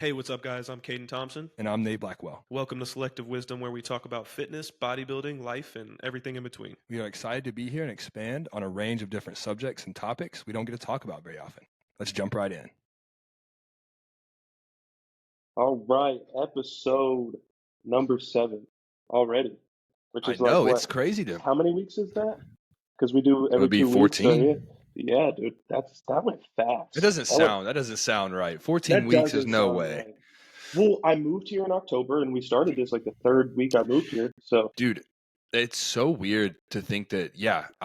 Hey, what's up, guys? I'm Caden Thompson. And I'm Nate Blackwell. Welcome to Selective Wisdom, where we talk about fitness, bodybuilding, life, and everything in between. We are excited to be here and expand on a range of different subjects and topics we don't get to talk about very often. Let's jump right in. All right, episode number 7 already, which I is know, like it's crazy to. how many weeks is that? Because we do It every would be 2 weeks. So 14. yeah, dude, that went fast. That doesn't sound right. 14 That weeks is doesn't no sound way. right. Well, I moved here in October, and we started this like the 3rd week I moved here. So, Dude, it's so weird to think that,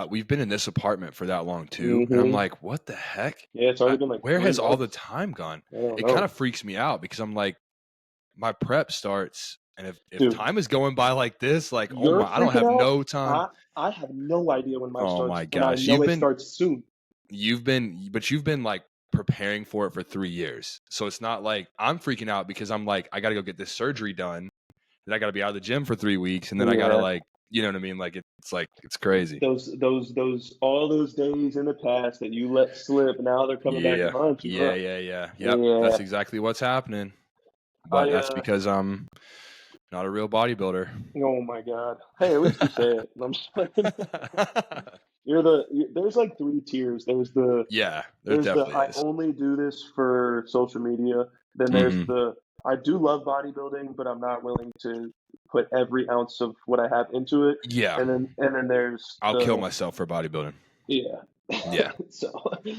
we've been in this apartment for that long too. And I'm like, what the heck? yeah, it's already been like Where 3 has all the months. time gone? I don't It know. kind of freaks me out because I'm like, my prep starts, and if Dude, time is going by like this, like, oh you're my, I don't freaking have out. no time. I have no idea when mine Oh starts, my and I gosh, know it starts soon. you've been like preparing for it for 3 years. So it's not like I'm freaking out because I'm like, I got to go get this surgery done. Then I got to be out of the gym for 3 weeks. And then I got to, Yeah. like, you know what I mean? Like, it's crazy. All those days in the past that you let slip, now they're coming back to haunt you. Yeah. Huh? Yep. Yeah. That's exactly what's happening. But that's because I'm not a real bodybuilder. Oh my God. Hey, at least you say it. I'm just playing. There's like 3 tiers. There's the definitely I is. only do this for social media. Then there's the I do love bodybuilding, but I'm not willing to put every ounce of what I have into it. Yeah. And then there's I'll kill myself for bodybuilding. Yeah. Yeah. So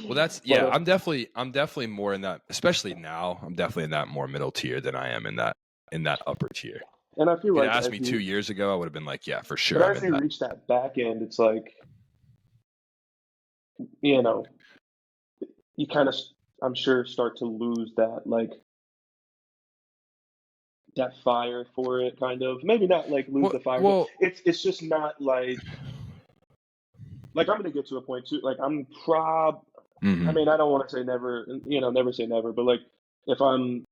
well, that's I'm definitely more in that, especially now. I'm definitely in that more middle tier than I am in that upper tier. And I feel if like you'd asked me 2 years ago, I would have been like, yeah, for sure. But as you reach that back end, it's like, you know, you kind of, I'm sure, start to lose that, like, that fire for it, kind of. Maybe not like lose the fire, but it's just not like I'm gonna get to a point too. Like I mean, I don't want to say never, never say never, but like if I'm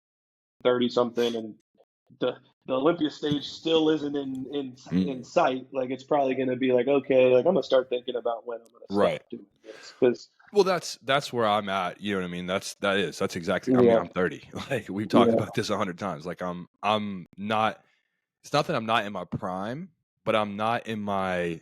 30 something and the Olympia stage still isn't in sight, like it's probably gonna be like, okay, like I'm gonna start thinking about when I'm gonna start doing this. Because that's where I'm at. You know what I mean? That's exactly. I mean, I'm 30. Like we've talked about this 100 times. Like I'm not. It's not that I'm not in my prime, but I'm not in my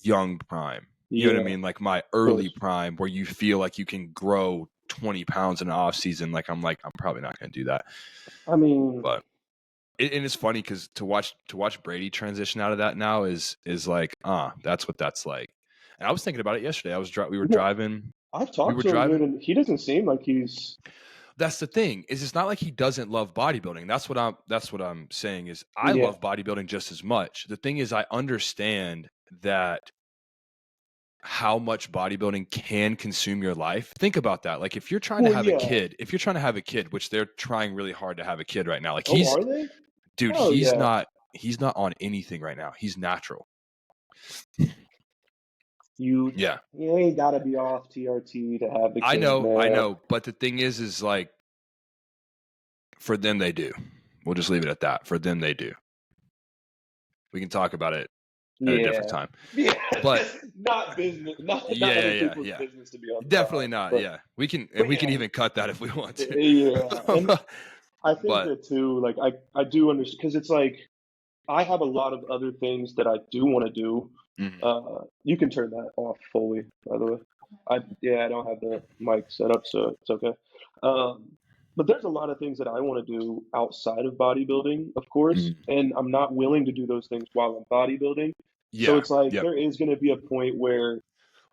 young prime. You know what I mean? Like my early prime, where you feel like you can grow 20 pounds in an off season. Like I'm probably not going to do that. I mean, but and it's funny because to watch Brady transition out of that now is like, that's what that's like. And I was thinking about it yesterday. We were driving. I've talked to him, and he doesn't seem like he's. That's the thing. Is it's not like he doesn't love bodybuilding. That's what I'm saying. Is I love bodybuilding just as much. The thing is, I understand that how much bodybuilding can consume your life. Think about that. Like if you're trying to have a kid, which they're trying really hard to have a kid right now. Like are they? Dude, he's not on anything right now. He's natural. You ain't gotta be off TRT to have the kid. I know. But the thing is like for them they do. We'll just leave it at that. For them they do. We can talk about it at a different time. Yeah. But not business. Not other people's business to be on. Definitely not. But, we can even cut that if we want to. Yeah. And I think that too, like I do understand, because it's like I have a lot of other things that I do want to do. You can turn that off fully, by the way. I don't have the mic set up, so it's okay. But there's a lot of things that I want to do outside of bodybuilding, of course, and I'm not willing to do those things while I'm bodybuilding. So it's like there is going to be a point where.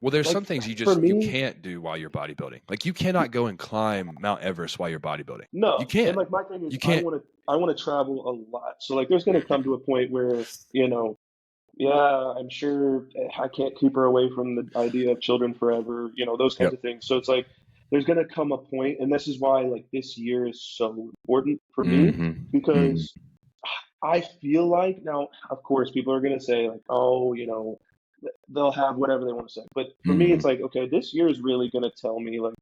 Well, there's some things you can't do while you're bodybuilding. Like you cannot go and climb Mount Everest while you're bodybuilding. No, you can't. And like my thing is, I want to travel a lot. So like, there's going to come to a point where I'm sure I can't keep her away from the idea of children forever. Those kinds of things. So it's like there's going to come a point, and this is why like this year is so important for me, because I feel like now, of course, people are going to say like, oh, they'll have whatever they want to say. But for me, it's like, okay, this year is really going to tell me, like,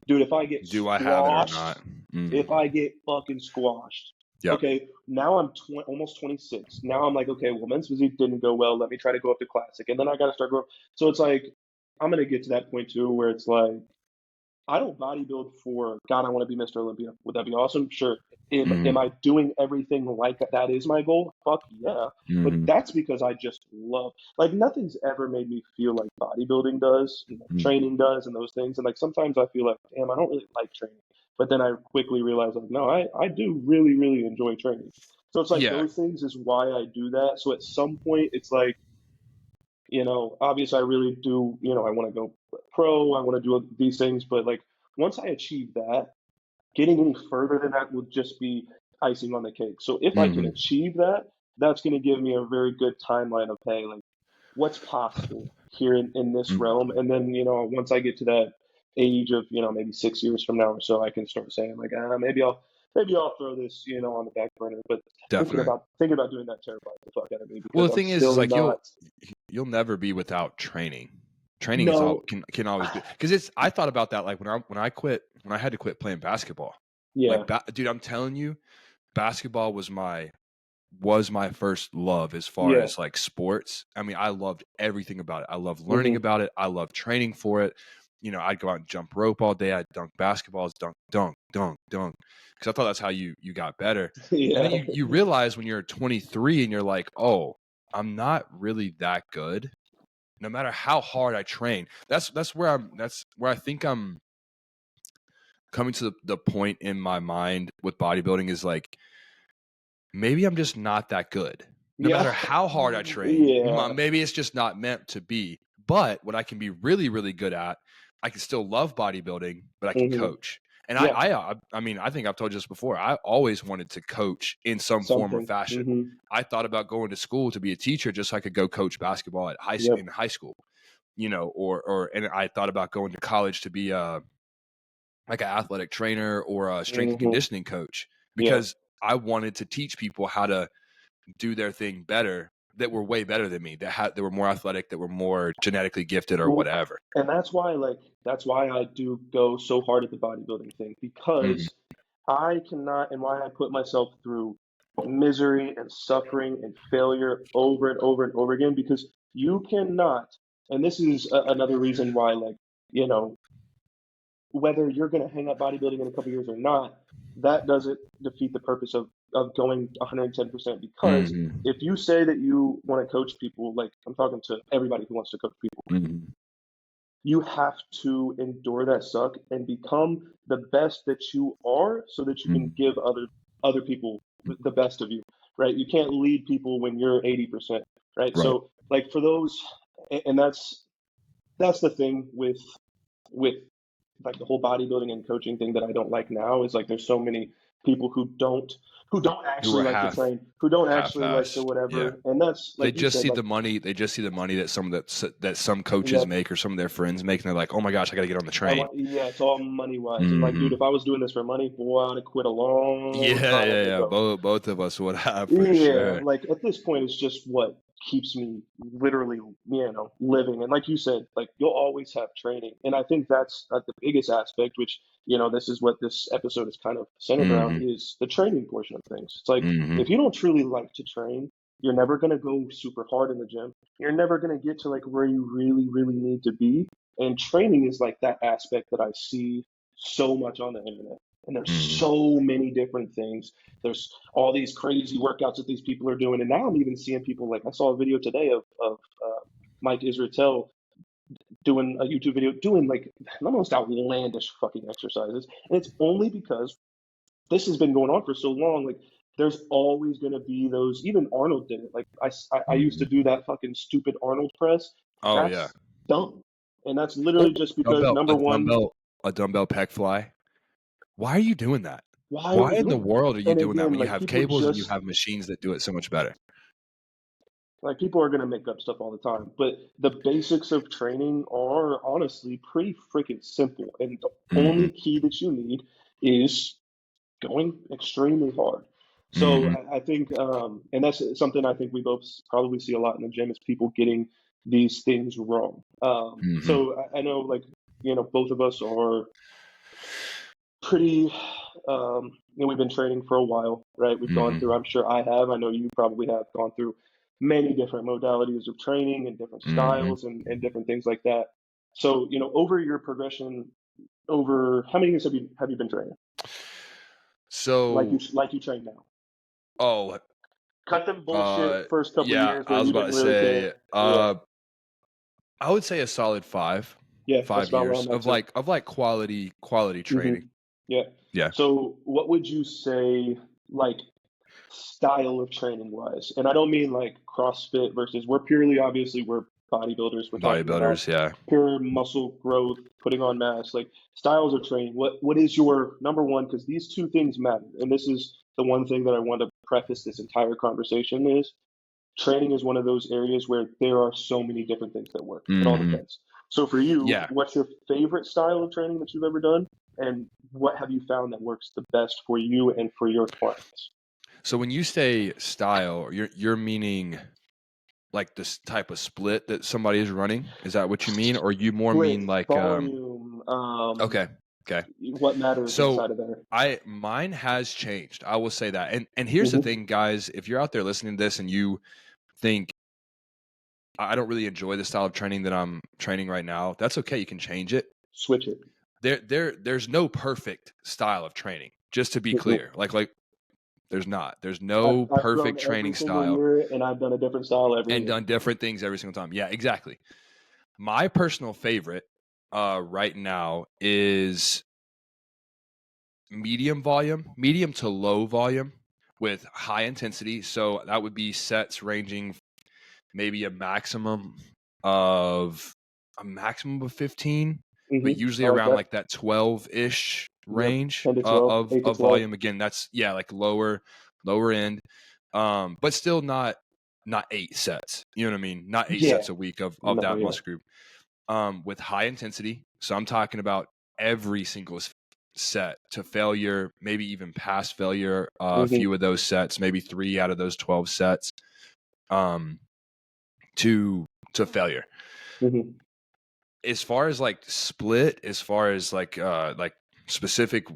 dude, if I get I have it or not? If I get fucking squashed, okay, now I'm almost 26. Now I'm like, okay, well, men's physique didn't go well. Let me try to go up to classic. And then I got to start growing. So it's like, I'm going to get to that point too, where it's like, I don't bodybuild for God, I want to be Mr. Olympia. Would that be awesome? Sure. Am Mhm. I doing everything like that? That is my goal? Fuck yeah. But Mhm. that's because I just love, like, nothing's ever made me feel like bodybuilding does, Mhm. training does, and those things. And like sometimes I feel like, damn, I don't really like training. But then I quickly realize, like, no, I do really, really enjoy training. So it's like Yeah. those things is why I do that. So at some point, it's like, obviously I really do, I want to go pro, I want to do these things, but like once I achieve that, getting any further than that would just be icing on the cake. So if I can Mhm. achieve that, that's going to give me a very good timeline of, hey, like what's possible here in this Mhm. realm. And then, once I get to that age of, maybe 6 years from now or so, I can start saying like, maybe I'll throw this, on the back burner. But Definitely. thinking about doing that terrifies the fuck out of me Well, because the I'm thing is still like not. you'll never be without training. Training is all No. can always be because it's. I thought about that like when I had to quit playing basketball. Yeah. Like, dude, I'm telling you, basketball was my first love as far Yeah. as like sports. I mean, I loved everything about it. I loved learning Hmm. about it. I loved training for it. I'd go out and jump rope all day. I'd dunk basketballs, dunk, dunk, dunk, dunk, because I thought that's how you got better. And then Yeah. you realize when you're 23 and you're like, oh, I'm not really that good. No matter how hard I train, that's where I think I'm coming to the point in my mind with bodybuilding is like maybe I'm just not that good. No Yeah. matter how hard I train, Yeah. maybe it's just not meant to be. But what I can be really, really good at, I can still love bodybuilding, but I can Hmm. coach. And Yeah. I mean, I think I've told you this before. I always wanted to coach in some form or Something. fashion. Hmm. I thought about going to school to be a teacher just so I could go coach basketball at Yep. in high school, and I thought about going to college to be like an athletic trainer or a strength and Hmm. conditioning coach Yeah. because I wanted to teach people how to do their thing better that were way better than me that were more athletic, that were more genetically gifted or Well, whatever. and that's why I do go so hard at the bodybuilding thing Mhm. because I cannot, and why I put myself through misery and suffering and failure over and over and over again because you cannot, and this is another reason why, like, you know, whether you're going to hang up bodybuilding in a couple years or not, that doesn't defeat the purpose of going 110% because Mhm. if you say that you want to coach people, like I'm talking to everybody who wants to coach people, Mhm. you have to endure that suck and become the best that you are so that you can Mhm. give other people the best of you, right? You can't lead people when you're 80%, right? Right. So like for those, and that's the thing with like the whole bodybuilding and coaching thing that I don't like now is like there's so many people who don't Who actually were like to train, who don't actually like to half-assed. Yeah. whatever. And that's They like you just said, see like, the money. They just see the money that some coaches yep, make or some of their friends make, and they're like, "Oh my gosh, I got to get on the train." yeah, it's all money wise. And like, dude, Mhm. if I was doing this for money, boy, I'd have quit a long Yeah, time yeah, yeah. ago. Both of us would have for Yeah, sure. like at this point, it's just what keeps me literally, living. And like you said, like you'll always have training. And I think that's the biggest aspect, which, this is what this episode is kind of centered around, Mhm. is the training portion of things. It's like if Mhm. you don't truly like to train, you're never going to go super hard in the gym. You're never going to get to like where you really, really need to be. And training is like that aspect that I see so much on the internet. And there's Mhm. so many different things. There's all these crazy workouts that these people are doing. And now I'm even seeing people like I saw a video today of Mike Israetel doing a YouTube video doing like the most outlandish fucking exercises. And it's only because this has been going on for so long. Like there's always going to be those. Even Arnold did it. Like I used to Mhm. do that fucking stupid Arnold press. Oh yeah. That's dumb. And that's Or literally just because dumbbell number a one, dumbbell a dumbbell pec fly. Why are you doing that? why are Why we in the doing world are that? you And doing that again, when you like have people cables and you just have machines that do it so much better? Like people are going to make up stuff all the time, but the basics of training are honestly pretty freaking simple. And the Mhm. only key that you need is going extremely hard. So Mhm. I think, and that's something I think we both probably see a lot in the gym is people getting these things wrong. Mhm. So I know like, both of us are pretty, we've been training for a while, right? We've gone through, Mhm. I'm sure I have, I know you probably have gone through many different modalities of training and different Mhm. styles and different things like that. So, over your progression, over how many years have you been training? So, Like you train now. oh, Cut them bullshit first couple yeah, years I where was you about didn't to really say, care. Yeah. I would say a solid Yeah, that's five about where years I'm at of too. quality Hmm. training. Yeah. Yeah, So what would you say, like, style of training wise? And I don't mean like CrossFit versus, obviously we're bodybuilders. We're talking about bodybuilders. Yeah. pure muscle growth, putting on mass, like styles of training. What is your number one? Because these two things matter. And this is the one thing that I want to preface this entire conversation is training is one of those areas where there are so many different things that work. It all Hmm. depends. So for you, Yeah. what's your favorite style of training that you've ever done? And what have you found that works the best for you and for your clients? So when you say style, you're meaning like this type of split that somebody is running? Is that what you mean, or you more Split, mean like volume, okay, okay. what matters So inside of there. mine has changed. I will say that. And here's the Hmm. thing, guys, if you're out there listening to this and you think I don't really enjoy the style of training that I'm training right now, that's okay. You can change it. Switch it. There's no perfect style of training. Just to be Nope. clear. Like there's I've, no I've grown perfect every training single style year and I've done a different style every and year. done different things every single time. Yeah, exactly. My personal favorite right now is medium to low volume with high intensity. So that would be sets ranging maybe of a maximum of 15, but usually I like around that. like that 12-ish Yep. range 10 to 12, 8 to of 12. volume. Again, that's like lower end. But still not 8 sets. You know what I mean? Not 8 sets Yeah. a week of No, that yeah. muscle group. With high intensity. So I'm talking about every single set to failure, maybe even past failure. A Hmm. few of those sets, maybe 3 out of those 12 sets, to failure. Hmm. As far as like split, as far as like specific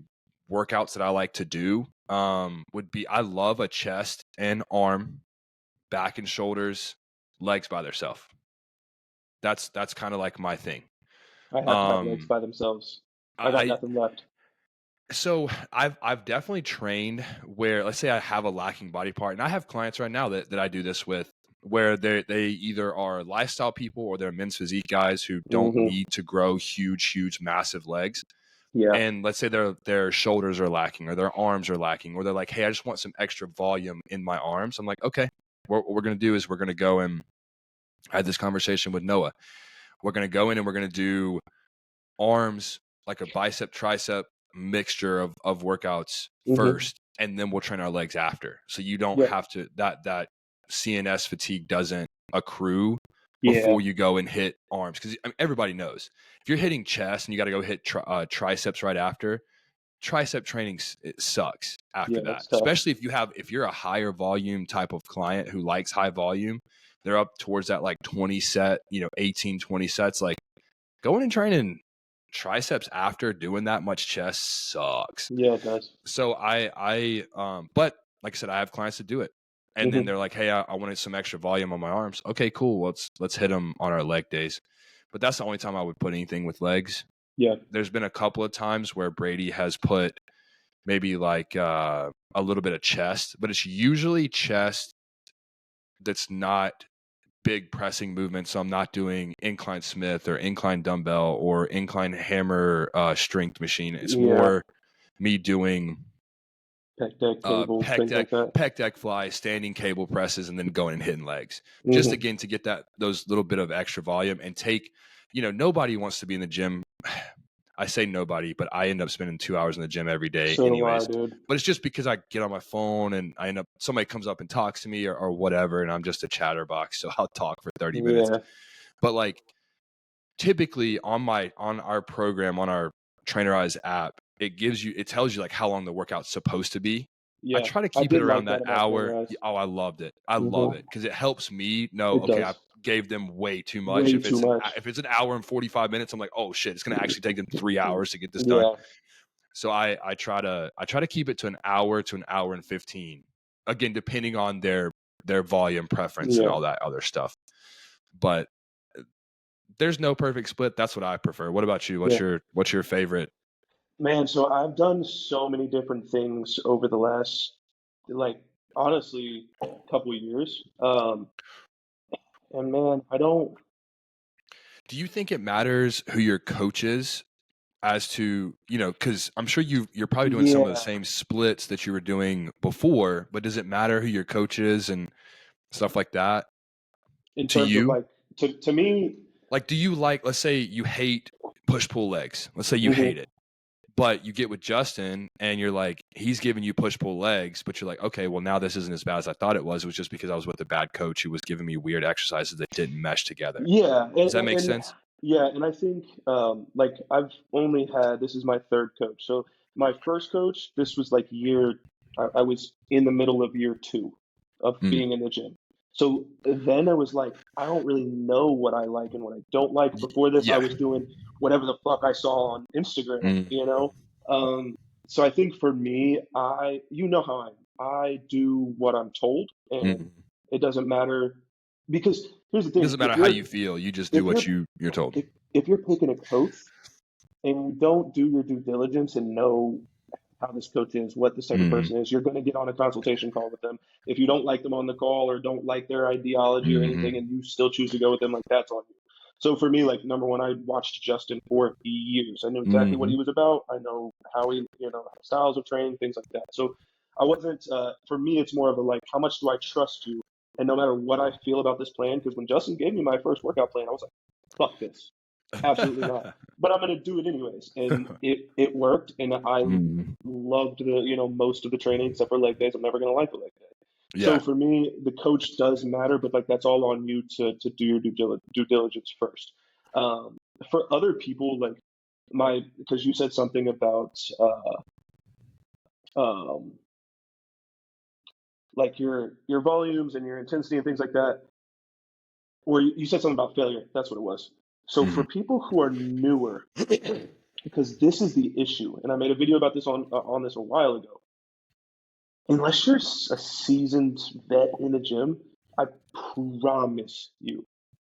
workouts that I like to do, would be I love a chest and arm, back and shoulders, legs by themselves. That's kind of like my thing. I have to have legs Um, by themselves. I got I nothing left. So I've definitely trained where, let's say I have a lacking body part, and I have clients right now that I do this with, where they either are lifestyle people or they're men's physique guys who don't Hmm. need to grow huge massive legs. Yeah. And let's say their shoulders are lacking or their arms are lacking, or they're like, hey, I just want some extra volume in my arms. I'm like, okay, what we're gonna do is we're gonna go, and I had this conversation with Noah. We're gonna go in and we're gonna do arms, like a bicep tricep mixture of workouts Hmm. first, and then we'll train our legs after, so you don't Yep. have to that CNS fatigue doesn't accrue Yeah. before you go and hit arms, because everybody knows if you're hitting chest and you got to go hit triceps right after, tricep training it sucks after Yeah. that, That's tough. especially if you're a higher volume type of client who likes high volume. They're up towards that like 20 set, 18-20 sets. Like, going and training triceps after doing that much chest sucks. Yeah, it does. So but like I said, I have clients that do it, and then Hmm. they're like, hey, I wanted some extra volume on my arms. Okay, cool. Let's hit them on our leg days. But that's the only time I would put anything with legs. Yeah. There's been a couple of times where Brady has put maybe like a little bit of chest, but it's usually chest that's not big pressing movements. So I'm not doing incline Smith or incline dumbbell or incline hammer strength machine. It's Yeah. more me doing Pec deck, cables, things like that. pec deck fly, standing cable presses, and then going and hitting legs. Just Hmm. again to get those little bit of extra volume and take. Nobody wants to be in the gym. I say nobody, but I end up spending 2 hours in the gym every day So do I, anyways. dude. But it's just because I get on my phone and somebody comes up and talks to me or whatever, and I'm just a chatterbox, so I'll talk for 30 minutes. Yeah. But like, typically on our program, on our Trainerize app, it tells you like how long the workout's supposed to be. I Yeah. try to I keep it did around like that that about hour. Trainerize. Oh, I loved it. I love Hmm. it because it helps me know, It okay, I does. gave them way too much. Way too much. If it's an hour and 45 minutes, I'm like, oh shit, it's going to actually take them 3 hours to get this done. Yeah. So I try to keep it to an hour and 15. Again, depending on their volume preference and Yeah. all that other stuff. But there's no perfect split. That's what I prefer. What about you? Yeah. What's your favorite Man, so I've done so many different things over the last, like, honestly, couple of years. And man, I don't. Do you think it matters who your coach is as to, because I'm sure you're probably doing some of the Yeah, same splits that you were doing before, but does it matter who your coach is and stuff like that in to terms of you? like, to me, Like, do you like, let's say you hate push pull legs. Let's say you hate mhm. it, but you get with Justin and you're like, he's giving you push pull legs, but you're like, okay, well, now this isn't as bad as I thought it was. It was just because I was with a bad coach who was giving me weird exercises that didn't mesh together. Yeah, Does that make and sense? yeah, and I think like I've only had this is my third coach. So my first coach, this was like I was in the middle of year two of Mm. being in the gym. So then I was like, I don't really know what I like and what I don't like. Before this, I Yeah. was doing whatever the fuck I saw on Instagram, Mm. you know? Um, so I think for me, you know how I am. I do what I'm told, and Mm. it doesn't matter because here's the It thing: doesn't matter how you feel. You just do if what you're you're told. if you're picking a coach and you don't do your due diligence and know how this coach is, what this type of Mm. person is, you're going to get on a consultation call with them. If you don't like them on the call or don't like their ideology or anything, Mm. and you still choose to go with them, like that's on you. So for me, like number one, I watched Justin for years. I knew exactly what Mm. he was about. I know how he, styles of training, things like that. So I wasn't. For me, it's more of a like, how much do I trust you? And no matter what I feel about this plan, because when Justin gave me my first workout plan, I was like, fuck this, absolutely not. But I'm going to do it anyways, and it worked, and I Mm. loved most of the training except for leg days. I'm never going to like a leg day. So Yeah. for me, the coach does matter, but like that's all on you to do your due diligence first. For other people, like because you said something about um, like your volumes and your intensity and things like that, or you said something about failure. That's what it was. So for Mm. people who are newer, because this is the issue, and I made a video about this on this a while ago. Unless you're a seasoned vet in the gym, I promise you,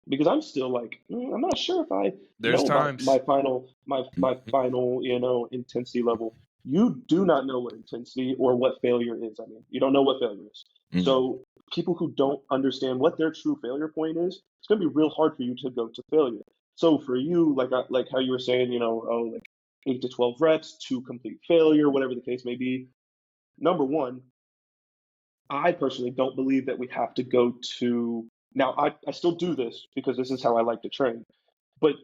because I'm still like, I'm not sure if I There's know times. my final, intensity level. You do not know what intensity or what failure is. I mean, you don't know what failure is. Mm. So people who don't understand what their true failure point is, it's going to be real hard for you to go to failure. So for you, like how you were saying, oh, like 8 to 12 reps to complete failure, whatever the case may be. Number one, I personally don't believe that we have to go to now. I still do this because this is how I like to train, but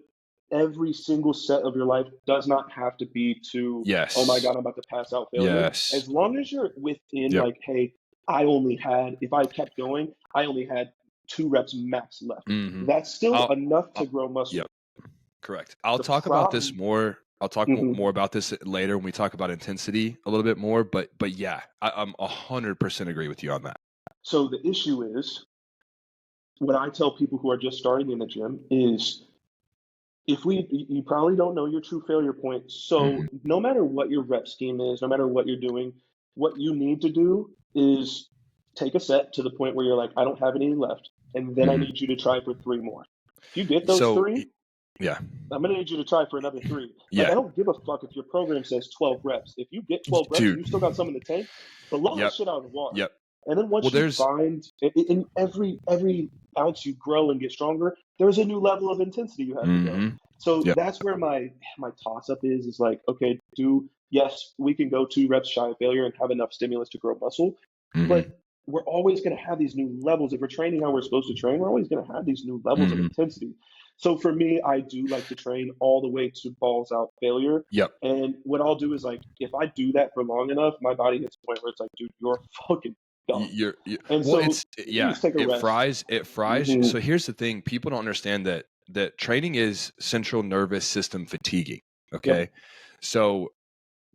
every single set of your life does not have to be to, oh my Yes. God, I'm about to pass out failure. Yes. As long as you're within, Yep. like, hey, if I kept going, I only had 2 reps max left. Mm-hmm. That's still enough to I'll, grow muscle. yep. Correct. I'll The talk about this problem, more. I'll talk Mhm. more about this later when we talk about intensity a little bit more. But yeah, I'm 100% agree with you on that. So the issue is what I tell people who are just starting in the gym is if you probably don't know your true failure point. Mm-hmm. So no matter what your rep scheme is, no matter what you're doing, what you need to do is take a set to the point where you're like, I don't have any left, and then I Mm-hmm. need you to try for 3 more. If you get those So three, yeah, I'm gonna need you to try for another 3. Like I yeah, don't give a fuck if your program says 12 reps. If you get 12 reps and dude. you still got some in the tank, blow that Yep, shit out of the water. yep. And then Well, once you there's. find in every ounce you grow and get stronger, there's a new level of intensity you have to go. Mm-hmm. So Yep. that's where my toss up is like, okay, yes, we can go 2 reps shy of failure and have enough stimulus to grow muscle, Mm-hmm. but we're always going to have these new levels. If we're training how we're supposed to train, we're always going to have these new levels of Mm-hmm. intensity. So for me, I do like to train all the way to balls out failure. Yep. And what I'll do is like, if I do that for long enough, my body hits a point where it's like, dude, you're fucking done. And Well, so it's you yeah, just take a it rest. fries, Hmm. So here's the thing: people don't understand that training is central nervous system fatiguing. Yep. Okay, so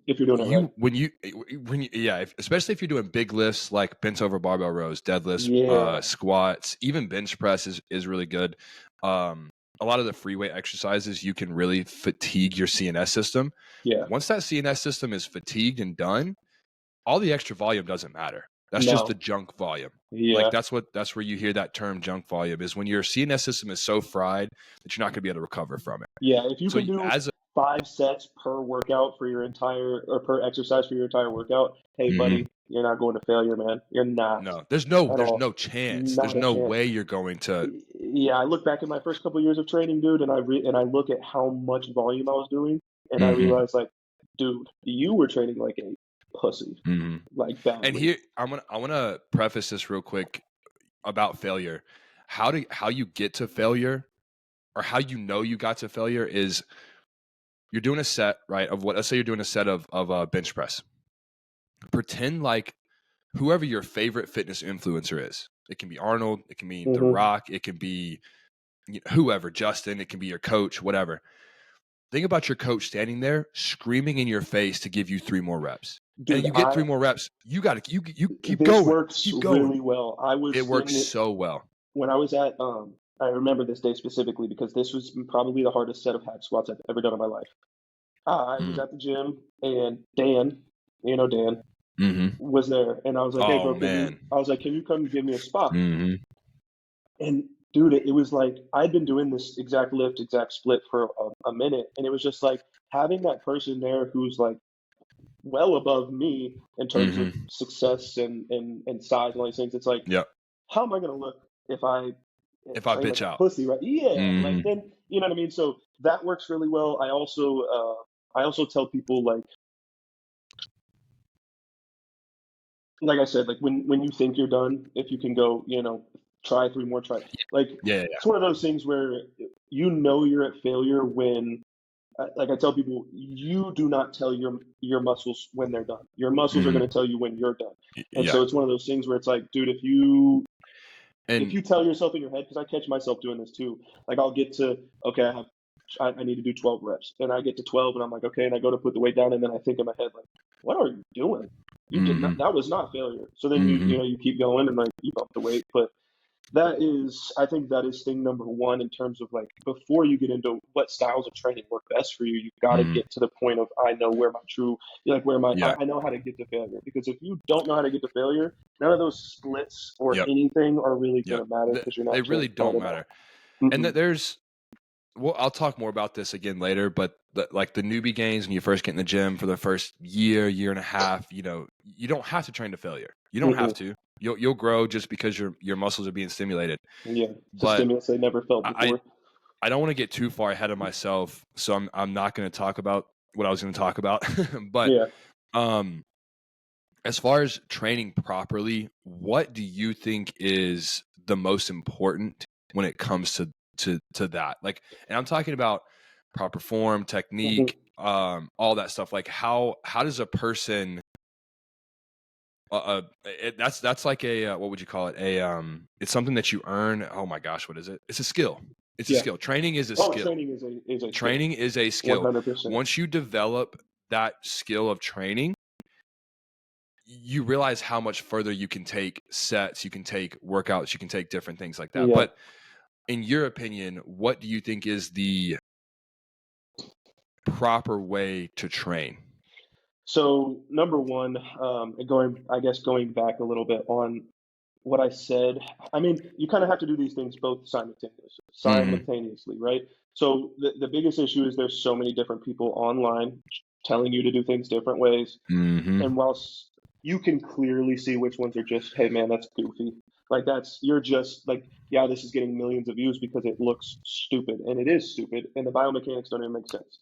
If you're doing it right. especially if you're doing big lifts like bent over barbell rows, deadlifts, Yeah. squats, even bench press is really good. A lot of the free weight exercises, you can really fatigue your CNS system. Yeah. Once that CNS system is fatigued and done, all the extra volume doesn't matter. That's just the No. junk volume. Like Yeah. that's where you hear that term junk volume, is when your CNS system is so fried that you're not going to be able to recover from it. Yeah. If you So can do as 5 sets per workout for your entire, or per exercise for your entire workout, hey, Mm-hmm. buddy, you're not going to failure, man. You're not No, at there's all. no chance. There's Not a no chance. way you're going to. Yeah, I look back at my first couple years of training, dude, and I look at how much volume I was doing, and I Mm-hmm. realized, like, dude, you were training like a pussy, Mm-hmm. like And badly. here, I want to preface this real quick about failure. How you get to failure, or how you know you got to failure, is you're doing a set, right? Of what? Let's say you're doing a set of bench press. Pretend like whoever your favorite fitness influencer is. It can be Arnold. It can be The Mm-hmm. Rock. It can be whoever, Justin. It can be your coach, whatever. Think about your coach standing there screaming in your face to give you 3 more reps. And Dude, you get 3 more reps. You got to you keep this going. works Keep going. really well. I was It works in it so well. when I was at, I remember this day specifically because this was probably the hardest set of hack squats I've ever done in my life. I was Mm. at the gym and Dan, you know Dan, Mm-hmm. was there, and I was like, "Hey, Oh bro, man. can you come give me a spot?" Mm-hmm. And dude, it was like I'd been doing this exact lift, exact split for a minute, and it was just like having that person there who's like well above me in terms of Mm-hmm. success and size and all these things. It's like, Yep. how am I gonna look if I If I train like bitch a out. pussy, right? Yeah, Mm-hmm. like then you know what I mean. So that works really well. I also tell people like I said, like when you think you're done, if you can go, try 3 more, try. Like Yeah. it's one of those things where you know you're at failure when, like I tell people, you do not tell your muscles when they're done. Your muscles are Mm-hmm. going to tell you when you're done. And Yeah. so it's one of those things where it's like, dude, if And you tell yourself in your head, because I catch myself doing this too, like I'll get to, okay, I need to do 12 reps, and I get to 12, and I'm like, okay, and I go to put the weight down, and then I think in my head, like, what are you doing? You did mm-hmm. not. That was not failure. So then Mm-hmm. you keep going, and like you bump the weight, but I think that is thing number one in terms of like before you get into what styles of training work best for you, you've got to Mm-hmm. get to the point of I know where my true, like where my Yeah. I know how to get to failure. Because if you don't know how to get to failure, none of those splits or Yep. anything are really Yep. going to matter because you're They not really training hard don't enough. matter. And that there's, well, I'll talk more about this again later, but like the newbie gains when you first get in the gym for the first year and a half, you don't have to train to failure. You don't have to. You'll grow just because your muscles are being stimulated. Yeah, it's a But stimulus they never felt before. I don't want to get too far ahead of myself, so I'm not going to talk about what I was going to talk about. But Yeah. as far as training properly, what do you think is the most important when it comes to that? Like, and I'm talking about proper form, technique, all that stuff. Like, how does a person that's like a what would you call it? It's something that you earn. Oh my gosh, what is it? It's a skill. It's a Yeah. skill. Training is a Oh, skill. training is a Training is a skill. 100%. Once you develop that skill of training, you realize how much further you can take sets, you can take workouts, you can take different things like that. Yeah. But in your opinion, what do you think is the proper way to train? So number one, going back a little bit on what I said, I mean, you kind of have to do these things both simultaneously, right? So the biggest issue is there's so many different people online telling you to do things different ways. Mm-hmm. And whilst you can clearly see which ones are just, hey man, that's goofy. Like you're just like, yeah, this is getting millions of views because it looks stupid, and it is stupid, and the biomechanics don't even make sense.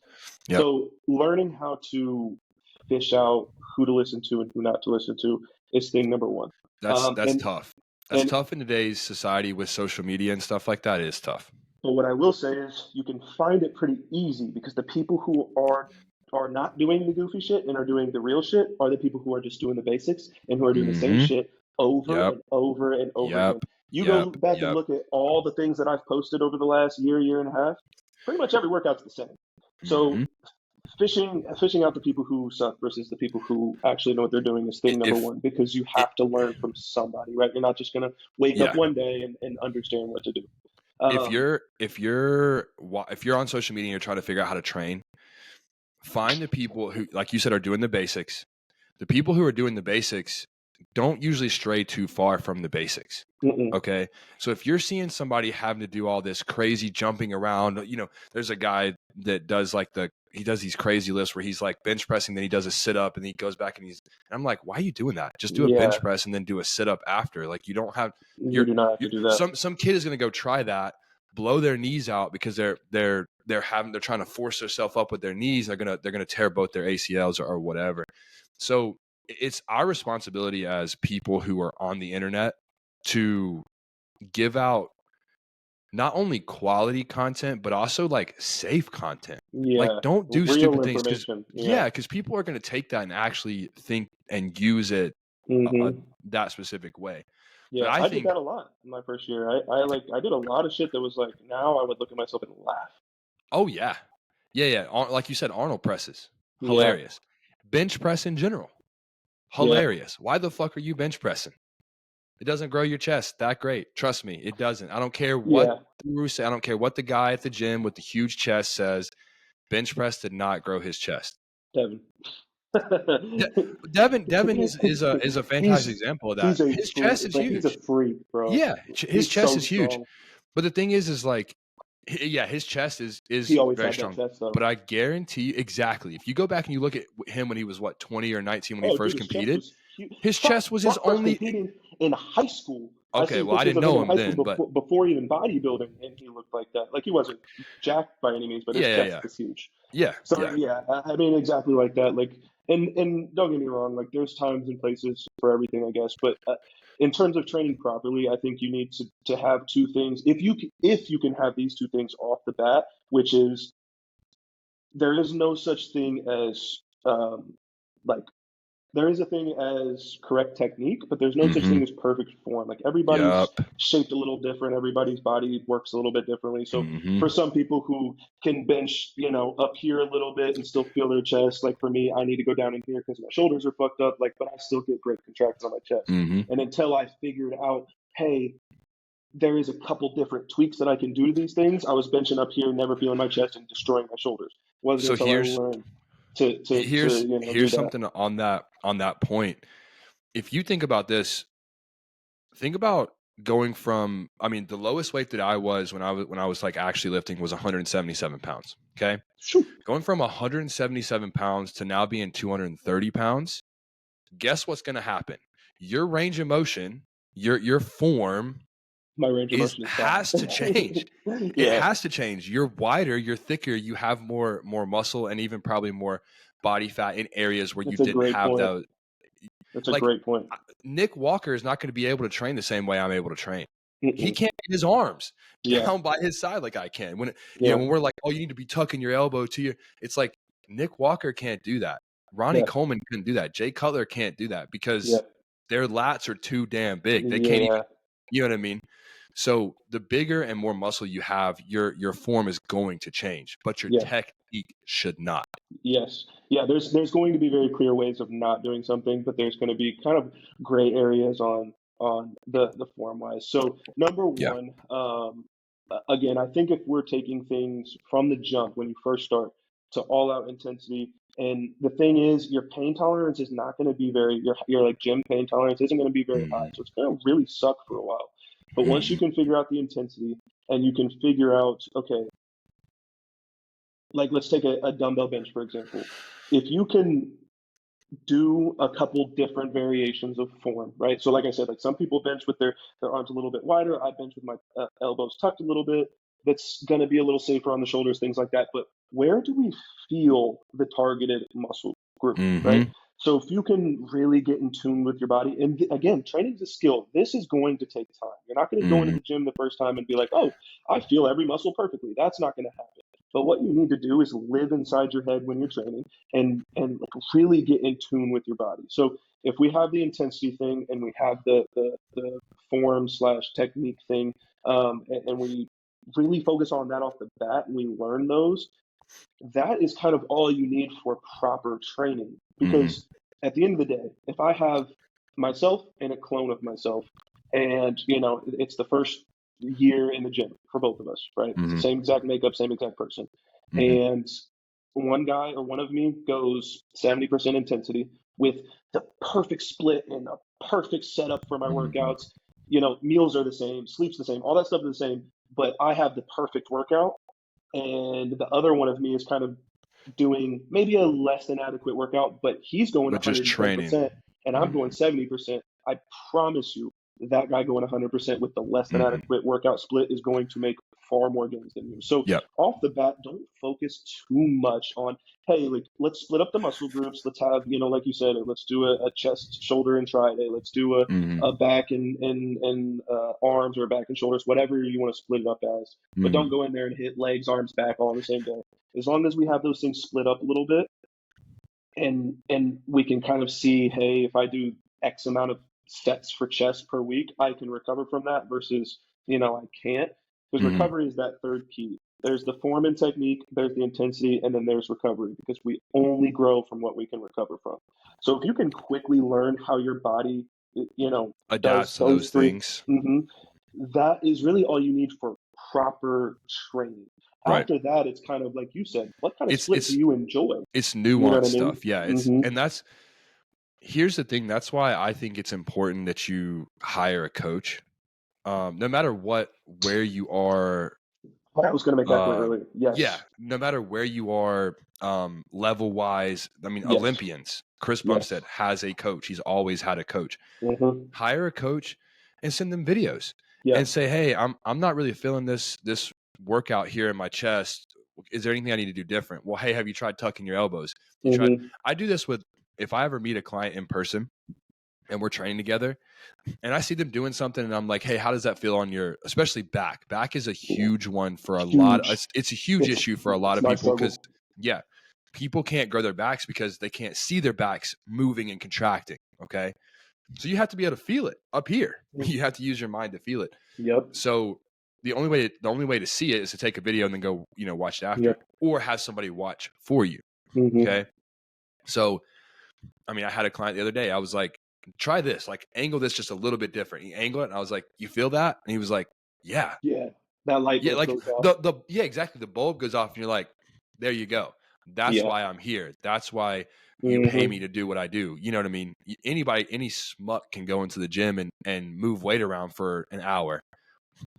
Yep. So learning how to fish out who to listen to and who not to listen to is thing number one. That's And tough. That's tough in today's society with social media and stuff like that. It is tough. But what I will say is you can find it pretty easy because the people who are not doing the goofy shit and are doing the real shit are the people who are just doing the basics and who are doing the same shit over and over and over again. You go back and look at all the things that I've posted over the last year and a half. Pretty much every workout's the same. So fishing out the people who suck versus the people who actually know what they're doing is thing number one, because you have to learn from somebody, right? You're not just going to wake up one day and understand what to do. If you're on social media and you're trying to figure out how to train, find the people who, like you said, are doing the basics. The people who are doing the basics don't usually stray too far from the basics. Okay. So if you're seeing somebody having to do all this crazy jumping around, there's a guy that does like these crazy lifts where he's like bench pressing, then he does a sit up, and then he goes back and I'm like, why are you doing that? Just do a Yeah, bench press and then do a sit up after. Like, you don't have you do not have to do that. some kid is going to go try that, blow their knees out because they're trying to force themselves up with their knees. They're gonna tear both their ACLs or whatever. So it's our responsibility as people who are on the internet to give out not only quality content, but also like safe content. Like, Yeah, don't do real stupid things information. because people are going to take that and actually think and use it Mm-hmm. that specific way. But Yeah, I I did think, that a lot in my first year. I did a lot of shit that was like, now I would look at myself and laugh. oh yeah, like you said, Arnold presses, Yeah, hilarious. Bench press in general, yeah, hilarious. Why the fuck are you bench pressing? It doesn't grow your chest that great. Trust me, it doesn't. I don't care what yeah, the guru say. I don't care what the guy at the gym with the huge chest says. Bench press did not grow his chest. Devin. De- Devin is a fantastic He's example of that. he's a His freak. chest is He's a huge. freak, bro. Yeah, his He's chest so is huge. strong. But the thing is like, yeah, his chest is He always very had that strong. chest though. But I guarantee you, exactly, if you go back and you look at him when he was 20 or 19 when he Oh, first dude, his chest competed, was huge. his chest was his Brock first only. competing in high school. I Okay, see well, I pictures didn't of him know in him high then, school but before even bodybuilding, and he looked like that. Like, he wasn't jacked by any means, but his chest yeah, was huge. yeah, So yeah. yeah, I mean, exactly like that. Like, and don't get me wrong, like, there's times and places for everything, I guess. But in terms of training properly, I think you need to have two things. If you can have these two things off the bat, which is, there is no such thing as like, there is a thing as correct technique, but there's no such Mm-hmm. thing as perfect form. Like, everybody's Yep. shaped a little different. Everybody's body works a little bit differently. So Mm-hmm. for some people who can bench, up here a little bit and still feel their chest, like for me, I need to go down in here because my shoulders are fucked up. Like, but I still get great contractions on my chest. Mm-hmm. And until I figured out, hey, there is a couple different tweaks that I can do to these things, I was benching up here, never feeling my chest and destroying my shoulders. It wasn't So until I learned to here's do that. something on that point. If you think about this, think about going from, I mean, the lowest weight that I was when I was like actually lifting was 177 pounds. Okay. Shoot. Going from 177 pounds to now being 230 pounds, guess what's going to happen? Your range of motion, your form My range of motion is has to change. Yeah. It has to change. You're wider, you're thicker, you have more muscle and even probably more body fat in areas where That's you a didn't great have point. those. That's a Like, great point. Nick Walker is not going to be able to train the same way I'm able to train. He Mm-mm. can't get his arms Yeah. down by his side like I can. When Yeah. when we're like, oh, you need to be tucking your elbow to your, it's like Nick Walker can't do that. Ronnie Yeah. Coleman couldn't do that. Jay Cutler can't do that because Yeah. their lats are too damn big. They can't even, Yeah. you know what I mean? So the bigger and more muscle you have, your form is going to change, but your Yeah. technique should not. Yes. Yeah. There's going to be very clear ways of not doing something, but there's going to be kind of gray areas on the form wise. So number Yeah. one, again, I think if we're taking things from the jump when you first start to all out intensity, and the thing is, your pain tolerance is not going to be your like gym pain tolerance isn't going to be very high. So it's going to really suck for a while. But once you can figure out the intensity and you can figure out, okay, like let's take a dumbbell bench, for example. If you can do a couple different variations of form, right? So like I said, like some people bench with their arms a little bit wider. I bench with my elbows tucked a little bit. That's going to be a little safer on the shoulders, things like that. But where do we feel the targeted muscle group, right? So if you can really get in tune with your body, and again, training is a skill. This is going to take time. You're not going to go into the gym the first time and be like, oh, I feel every muscle perfectly. That's not going to happen. But what you need to do is live inside your head when you're training and like really get in tune with your body. So if we have the intensity thing and we have the form / technique thing, and we really focus on that off the bat and we learn those, that is kind of all you need for proper training. Because at the end of the day, if I have myself and a clone of myself, and it's the first year in the gym for both of us, right? It's the same exact makeup, same exact person. And one guy or one of me goes 70% intensity with the perfect split and a perfect setup for my workouts. Meals are the same, sleep's the same, all that stuff is the same, but I have the perfect workout. And the other one of me is kind of doing maybe a less than adequate workout, but he's going But just training. 110% and I'm going 70%. I promise you, that guy going 100% with the less than Mm-hmm. adequate workout split is going to make far more gains than you. So Yep. off the bat, don't focus too much on, hey, like let's split up the muscle groups. Let's have, like you said, let's do a chest, shoulder, and tri day. Let's do Mm-hmm. a back and arms, or back and shoulders, whatever you want to split it up as. But Mm-hmm. don't go in there and hit legs, arms, back all on the same day. As long as we have those things split up a little bit, and we can kind of see, hey, if I do X amount of sets for chest per week, I can recover from that versus, I can't. Because Mm-hmm. recovery is that third key. There's the form and technique, there's the intensity, and then there's recovery, because we only grow from what we can recover from. So if you can quickly learn how your body, does Adapts to those those three, things. that is really all you need for proper training. Right. After that, it's kind of like you said, what kind of split do It's you enjoy? it's You know what nuanced I mean? stuff. Yeah. Here's the thing. That's why I think it's important that you hire a coach. No matter where you are. I was going to make that point earlier. Yeah, Yes. no matter where you are, level wise. I mean, Yes. Olympians. Chris Yes. Bumstead has a coach. He's always had a coach. Mm-hmm. Hire a coach and send them videos Yeah. and say, hey, I'm not really feeling this workout here in my chest. Is there anything I need to do different? Well, hey, have you tried tucking your elbows? I do this if I ever meet a client in person and we're training together and I see them doing something and I'm like, hey, how does that feel on your, especially back? Back is a huge one for a lot. It's a huge issue for a lot of people because, people can't grow their backs because they can't see their backs moving and contracting. Okay. So you have to be able to feel it up here. You have to use your mind to feel it. Yep. So the only way to see it is to take a video and then go, watch it after, or have somebody watch for you. Okay. So, I mean, I had a client the other day. I was like, try this, like angle this just a little bit different. He angled it and I was like, you feel that? And he was like, yeah. Yeah. That light bulb like goes off. exactly. The bulb goes off and you're like, there you go. That's why I'm here. That's why you pay me to do what I do. You know what I mean? Any schmuck can go into the gym and move weight around for an hour,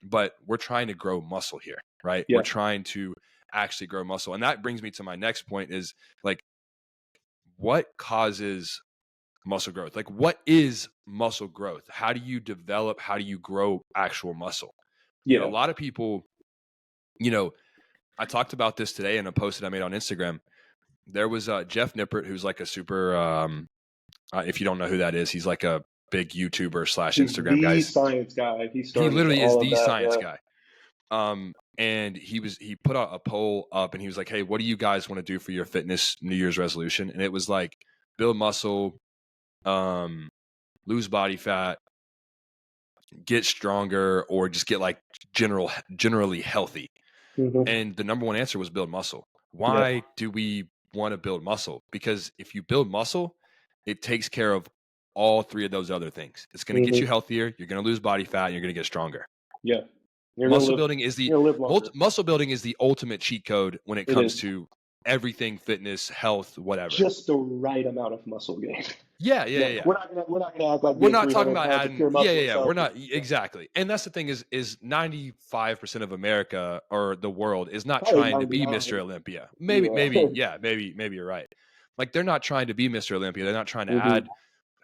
but we're trying to grow muscle here, right? Yeah. We're trying to actually grow muscle. And that brings me to my next point is like, what causes muscle growth? Like, what is muscle growth? How do you develop? How do you grow actual muscle? Yeah. A lot of people, I talked about this today in a post that I made on Instagram. There was Jeff Nippert, who's like a super, if you don't know who that is, he's like a big YouTuber / Instagram guy. He's the science guy. He literally is the science guy. And he put out a poll up and he was like, hey, what do you guys want to do for your fitness New Year's resolution? And it was like, build muscle, lose body fat, get stronger, or just get like generally healthy. And the number one answer was build muscle. Why do we want to build muscle? Because if you build muscle, it takes care of all three of those other things. It's going to get you healthier. You're going to lose body fat. And you're going to get stronger. Yeah. Muscle building is the ultimate cheat code when it comes to everything, fitness, health, whatever. Just the right amount of muscle gain. Yeah. We're not gonna act like we're not talking about adding. We're not exactly. And that's the thing is 95% of America or the world is not trying to be Mr. Olympia. Maybe you're right. Like they're not trying to be Mr. Olympia. They're not trying to add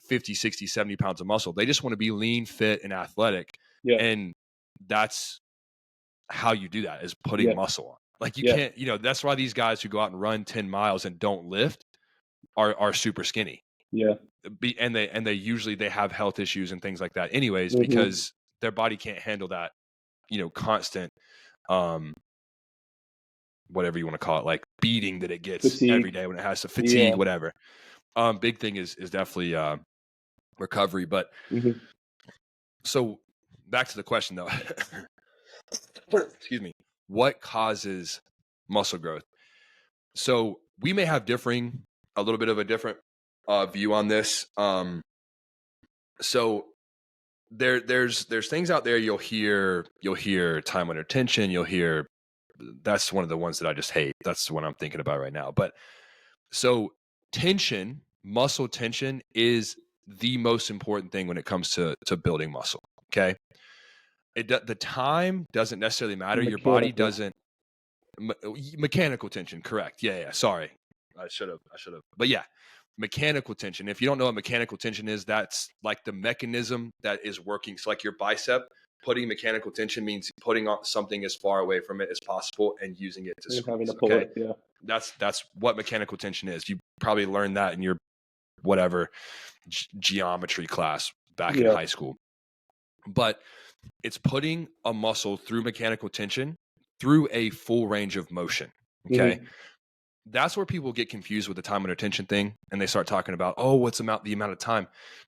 50, 60, 70 pounds of muscle. They just want to be lean, fit, and athletic. Yeah. And that's how you do that is putting muscle on. Like you can't, that's why these guys who go out and run 10 miles and don't lift are super skinny. Yeah. And they usually they have health issues and things like that anyways, because their body can't handle that, constant, whatever you want to call it, like beating that it gets every day when it has to fatigue, whatever. Big thing is definitely, recovery. But so back to the question though, excuse me, what causes muscle growth? So we may have a little bit of a different view on this. So there's things out there you'll hear time under tension. You'll hear, that's one of the ones that I just hate. That's the one I'm thinking about right now. But so tension, muscle tension is the most important thing when it comes to building muscle. Okay. The time doesn't necessarily matter. Your body doesn't, Mechanical tension, correct. Yeah. Sorry. I should have. But yeah, mechanical tension. If you don't know what mechanical tension is, that's like the mechanism that is working. So like your bicep, putting mechanical tension means putting something as far away from it as possible and using it to And having squeeze. to pull Okay. it, yeah. That's what mechanical tension is. You probably learned that in your whatever geometry class back in high school. But it's putting a muscle through mechanical tension through a full range of motion. Okay. Mm-hmm. That's where people get confused with the time under tension thing. And they start talking about, oh, what's the amount of time?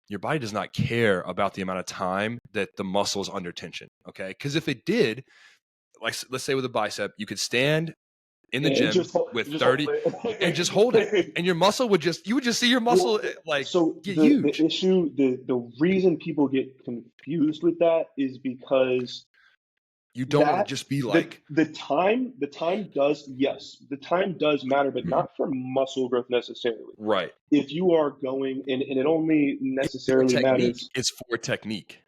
Your body does not care about the amount of time that the muscle is under tension. Okay. Because if it did, like, let's say with a bicep, you could stand in the gym with 30 and just hold it. And your muscle you would just see your muscle get huge. The issue, the reason people get confused with that is because you don't want to just be like the time does matter, but not for muscle growth necessarily. Right. If you are going and it only necessarily matters. It's for technique.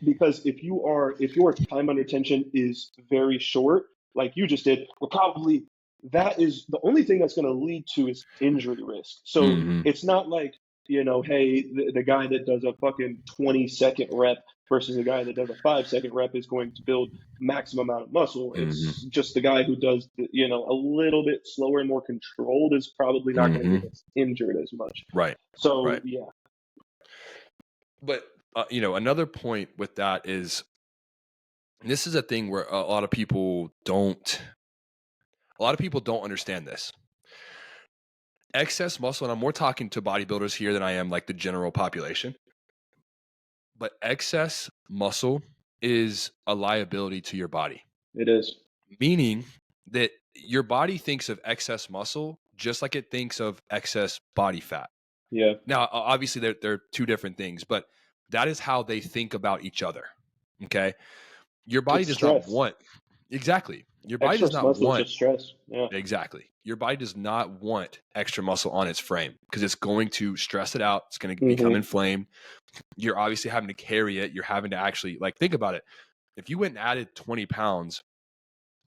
Because if your time under tension is very short, like you just did, well, probably that is the only thing that's going to lead to is injury risk. So it's not like, hey, the guy that does a fucking 20-second rep versus a guy that does a 5-second rep is going to build maximum amount of muscle. It's just the guy who does, a little bit slower and more controlled is probably not going to get injured as much. Right. So, yeah. But, another point with that is, this is a thing where a lot of people don't understand this. Excess muscle, and I'm more talking to bodybuilders here than I am like the general population, but excess muscle is a liability to your body. It is. Meaning that your body thinks of excess muscle just like it thinks of excess body fat. Yeah. Now, obviously, they're two different things, but that is how they think about each other. Okay. Your body does not want. Exactly. Your body does not want stress. Yeah. Exactly. Your body does not want extra muscle on its frame because it's going to stress it out. It's going to become inflamed. You're obviously having to carry it. You're having to actually think about it. If you went and added 20 pounds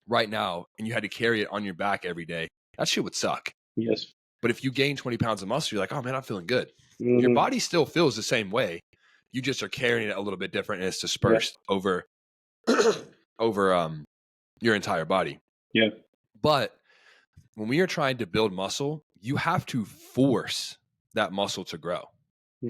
right now and you had to carry it on your back every day, that shit would suck. Yes. But if you gain 20 pounds of muscle, you're like, oh man, I'm feeling good. Your body still feels the same way. You just are carrying it a little bit different and it's dispersed over your entire body. Yeah. But when we are trying to build muscle, you have to force that muscle to grow.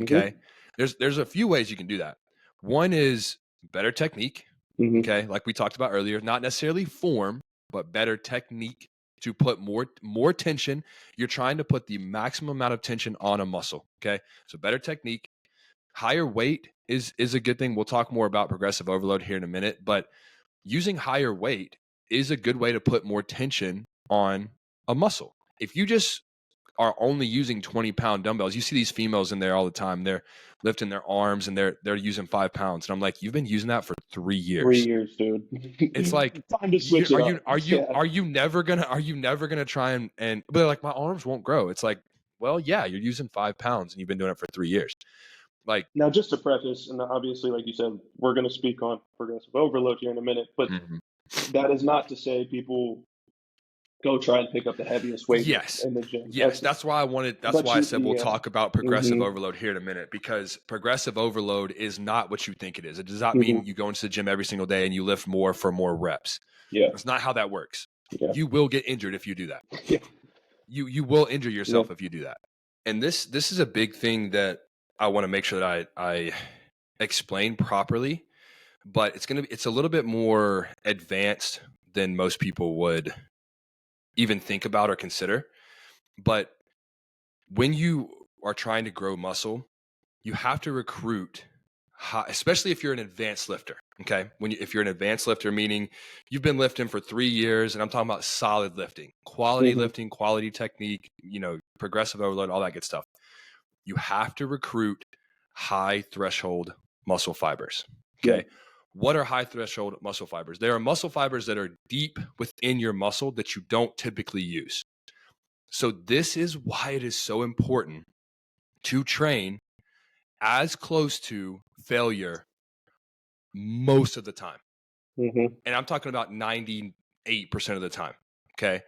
Okay. There's a few ways you can do that. One is better technique. Okay. Like we talked about earlier, not necessarily form, but better technique to put more tension. You're trying to put the maximum amount of tension on a muscle. Okay. So better technique. Higher weight is a good thing. We'll talk more about progressive overload here in a minute, but using higher weight is a good way to put more tension on a muscle. If you just are only using 20-pound dumbbells, you see these females in there all the time. They're lifting their arms and they're using 5 pounds. And I'm like, you've been using that for 3 years. 3 years, dude. It's like, time to switch it up. Are you never gonna try and but like, my arms won't grow. It's like, well, yeah, you're using 5 pounds and you've been doing it for 3 years. Like, now, just to preface, and obviously, like you said, we're going to speak on progressive overload here in a minute, but that is not to say people go try and pick up the heaviest weight in the gym. Yes, that's why I said we'll talk about progressive overload here in a minute, because progressive overload is not what you think it is. It does not mean you go into the gym every single day and you lift more for more reps. Yeah. That's not how that works. Yeah. You will get injured if you do that. Yeah. You will injure yourself if you do that. And this is a big thing that I want to make sure that I explain properly, but it's a little bit more advanced than most people would even think about or consider. But when you are trying to grow muscle, you have to recruit high, especially if you're an advanced lifter. Okay. If you're an advanced lifter, meaning you've been lifting for 3 years, and I'm talking about solid lifting, quality lifting, quality technique, progressive overload, all that good stuff. You have to recruit high threshold muscle fibers. Okay. Yeah. What are high threshold muscle fibers? There are muscle fibers that are deep within your muscle that you don't typically use. So this is why it is so important to train as close to failure most of the time. And I'm talking about 98% of the time. Okay.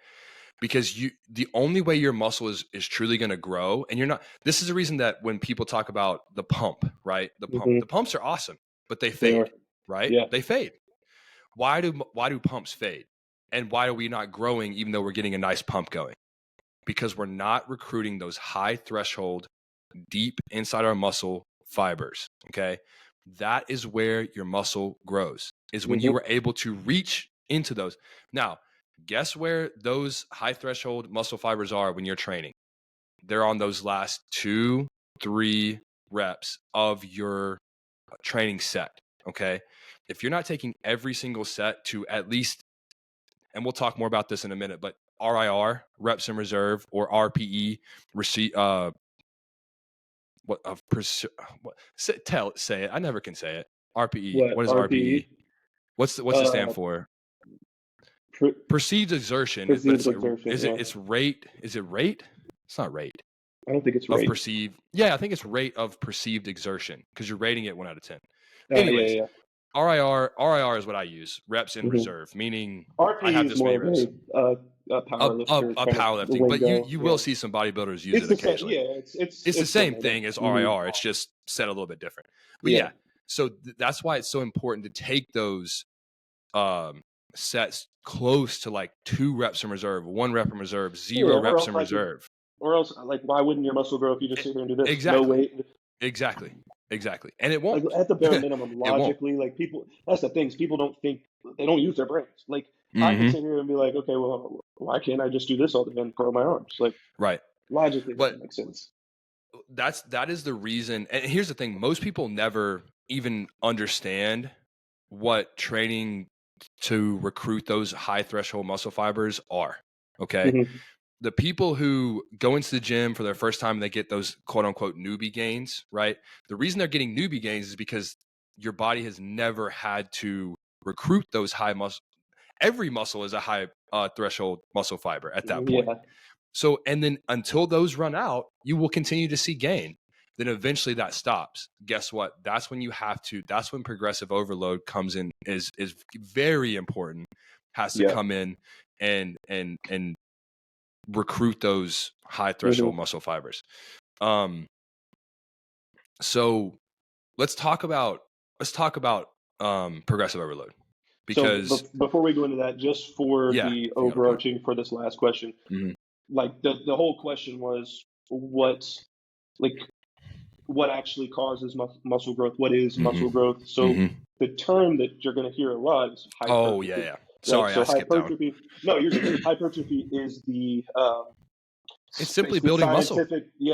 Because the only way your muscle is truly going to grow, and this is the reason that when people talk about the pump, right? The pumps are awesome, but they They fade, are. right? Yeah. They fade. Why do pumps fade? And why are we not growing even though we're getting a nice pump going? Because we're not recruiting those high threshold, deep inside our muscle fibers. Okay. That is where your muscle grows, is when you are able to reach into those. Now, guess where those high threshold muscle fibers are when you're training? They're on those last 2-3 reps of your training set. Okay. If you're not taking every single set to at least, and we'll talk more about this in a minute, but RIR, reps in reserve, or RPE, say it. I never can say it. RPE. What, What is RPE? RPE? What's it stand Uh, for? per- Perceived exertion, but Perceived it's like, exertion. Yeah. it's rate? Is it rate? It's not rate I don't think it's of rate. perceived. Yeah, I think it's rate of perceived exertion because you're rating it 1 out of 10. Yeah, Anyways, yeah. RIR is what I use. Reps in hmm reserve, meaning I RPE have is this more many of reps. a power lifter A kind of powerlifting, but lingo. you Yeah. will see some bodybuilders use It's it the same. occasionally. Yeah. It's the same Similar. thing as RIR. It's just said a little bit different. But Yeah. so that's why it's so important to take those sets close to like 2 reps in reserve, 1 rep in reserve, 0 Yeah. reps in reserve. Or else, like, why wouldn't your muscle grow if you just sit there and do this? No Exactly. weight. Exactly. And it Like, won't. at the bare minimum, It won't. logically, like, people, that's the things. People don't think, they don't use their brains. Like, I can Mm-hmm. sit here and be like, okay, well, why can't I just do this all day and grow my arms? Like, Right. logically, But that makes sense. that is the reason. And here's the thing: most people never even understand what training to recruit those high threshold muscle fibers are. Okay. hmm The people who go into the gym for their first time and they get those quote unquote newbie gains, right? The reason they're getting newbie gains is because your body has never had to recruit those high muscle. Every muscle is a high threshold muscle fiber at that point. Yeah. So, and then until those run out, you will continue to see gain. Then eventually that stops. Guess what? That's when progressive overload comes in, is very important, has to Yeah. come in and recruit those high threshold hmm muscle fibers. So let's talk about progressive overload, So because before we go into that, just for yeah, the if you got a point. overarching for this last question, Mhm. like the whole question was like what actually causes muscle growth? What is muscle growth? So the term that you're going to hear a lot is Oh hypertrophy. yeah. Right. Sorry, So I skipped that one. hypertrophy. No, you're good. Hypertrophy is the It's simply basically building muscle.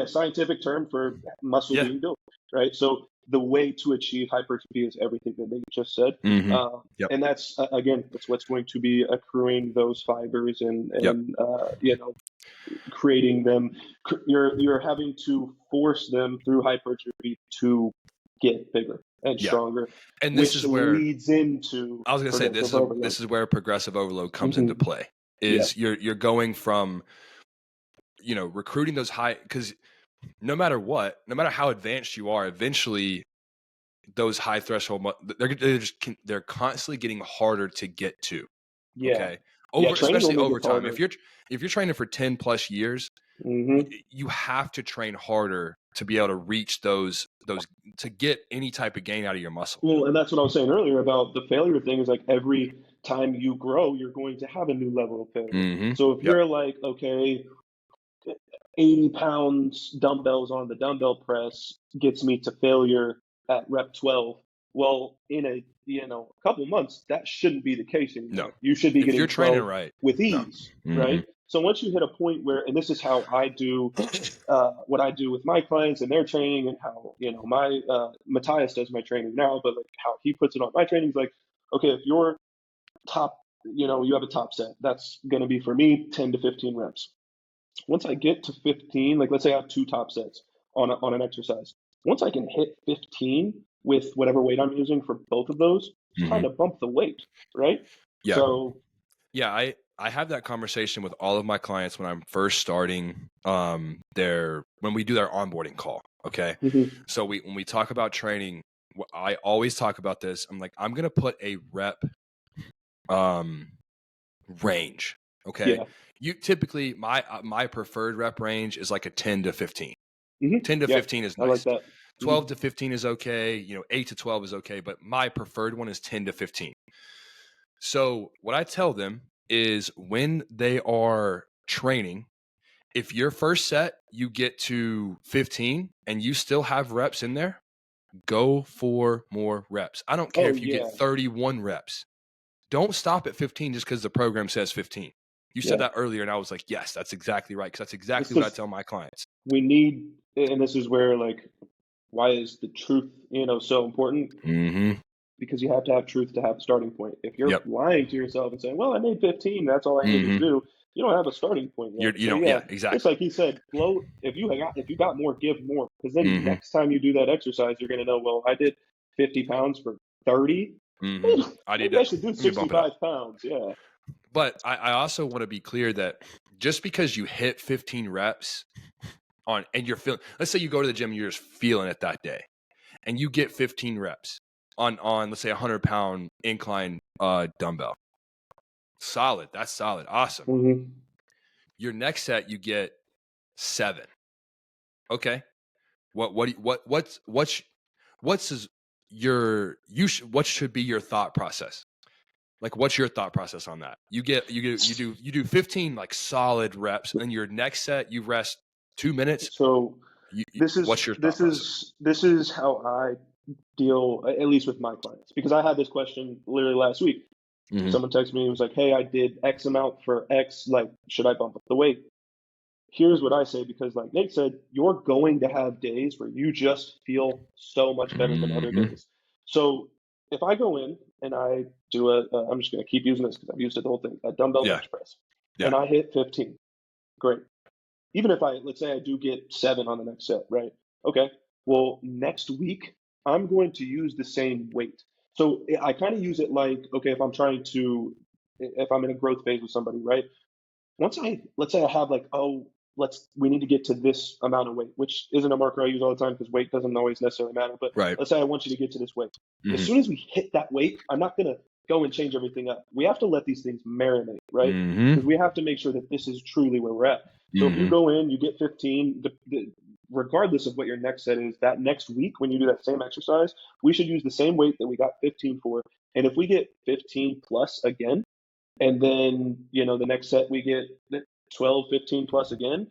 scientific term for muscle Yeah. being built. Right. So the way to achieve hypertrophy is everything that they just said, Yep. and that's again, that's what's going to be accruing those fibers and Yep. creating them. You're having to force them through hypertrophy to get bigger and stronger, And this which is where leads into I was going to say this is where progressive overload comes into play. Is you're going from recruiting those high, because no matter how advanced you are, eventually those high threshold they're constantly getting harder to get to. Yeah. Okay. Training Especially only over gets time. harder. If you're training for 10 plus years, you have to train harder to be able to reach those to get any type of gain out of your muscle. Well, and that's what I was saying earlier about the failure thing, is like every time you grow, you're going to have a new level of failure. So if Yep. you're like, okay, 80 pounds dumbbells on the dumbbell press gets me to failure at rep 12. Well, in a couple months, that shouldn't be the case anymore. No. You should be If getting you're training 12 right. with ease, right? So once you hit a point where, and this is how I do what I do with my clients and their training, and how my Matthias does my training now, but like how he puts it on my training is like, okay, if you're top, you have a top set, that's going to be for me 10 to 15 reps. Once I get to 15, like let's say I have 2 top sets on an exercise. Once I can hit 15 with whatever weight I'm using for both of those, it's time to bump the weight, right? Yeah. So yeah, I have that conversation with all of my clients when I'm first starting when we do their onboarding call. Okay. So when we talk about training, I always talk about this. I'm like, I'm going to put a rep range. Okay. Yeah. You typically, my preferred rep range is like a 10 to 15. 10 to Yeah. 15 is I like nice. that. 12 to 15 is okay. 8 to 12 is okay. But my preferred one is 10 to 15. So what I tell them is when they are training, if your first set you get to 15 and you still have reps in there, go for more reps. I don't care Oh if you get yeah. 31 reps. Don't stop at 15 just because the program says 15. You said Yeah. that earlier, and I was like, yes, that's exactly right. Because that's exactly This what I is tell my clients. we need, and this is where like, why is the truth, so important? Mm-hmm. Because you have to have truth to have a starting point. If you're Yep. lying to yourself and saying, "Well, I made 15, that's all I needed to Mm-hmm. do," you don't have a starting point yet. You So don't. yeah, Yeah. just Exactly. like he said, blow. If you got more, give more. Because then Mm-hmm. next time you do that exercise, you're gonna know. Well, I did 50 pounds for 30. Mm-hmm. Maybe I should do Let me bump it up. 65 pounds. Yeah. But I also want to be clear that just because you hit 15 reps and you're feeling, let's say you go to the gym and you're just feeling it that day, and you get 15 reps on let's say 100-pound incline dumbbell. Solid. That's solid. Awesome. Mm-hmm. Your next set you get 7. Okay. What should be your thought process? Like, what's your thought process on that? You do 15 like solid reps, and then your next set you rest 2 minutes. So What's your thought this process? is how I deal, at least with my clients, because I had this question literally last week. Mm-hmm. Someone texted me and was like, "Hey, I did X amount for X. Like, should I bump up the weight?" Here's what I say, because like Nate said, you're going to have days where you just feel so much better than other Mm-hmm. days. So if I go in and I do I'm just going to keep using this because I've used it the whole thing, a dumbbell Yeah. bench press, Yeah. and I hit 15, great. Even if let's say I do get 7 on the next set, right? Okay. Well, next week I'm going to use the same weight. So I kind of use it like, okay, if I'm in a growth phase with somebody, right? Let's say I have like, oh, we need to get to this amount of weight, which isn't a marker I use all the time because weight doesn't always necessarily matter. But Right. let's say I want you to get to this weight. As Mm-hmm. soon as we hit that weight, I'm not going to go and change everything up. We have to let these things marinate, right? Mm-hmm. Because we have to make sure that this is truly where we're at. So if you Mm-hmm. go in, you get 15, regardless of what your next set is, that next week when you do that same exercise, we should use the same weight that we got 15 for. And if we get 15 plus again, and then the next set we get 12, 15 plus again,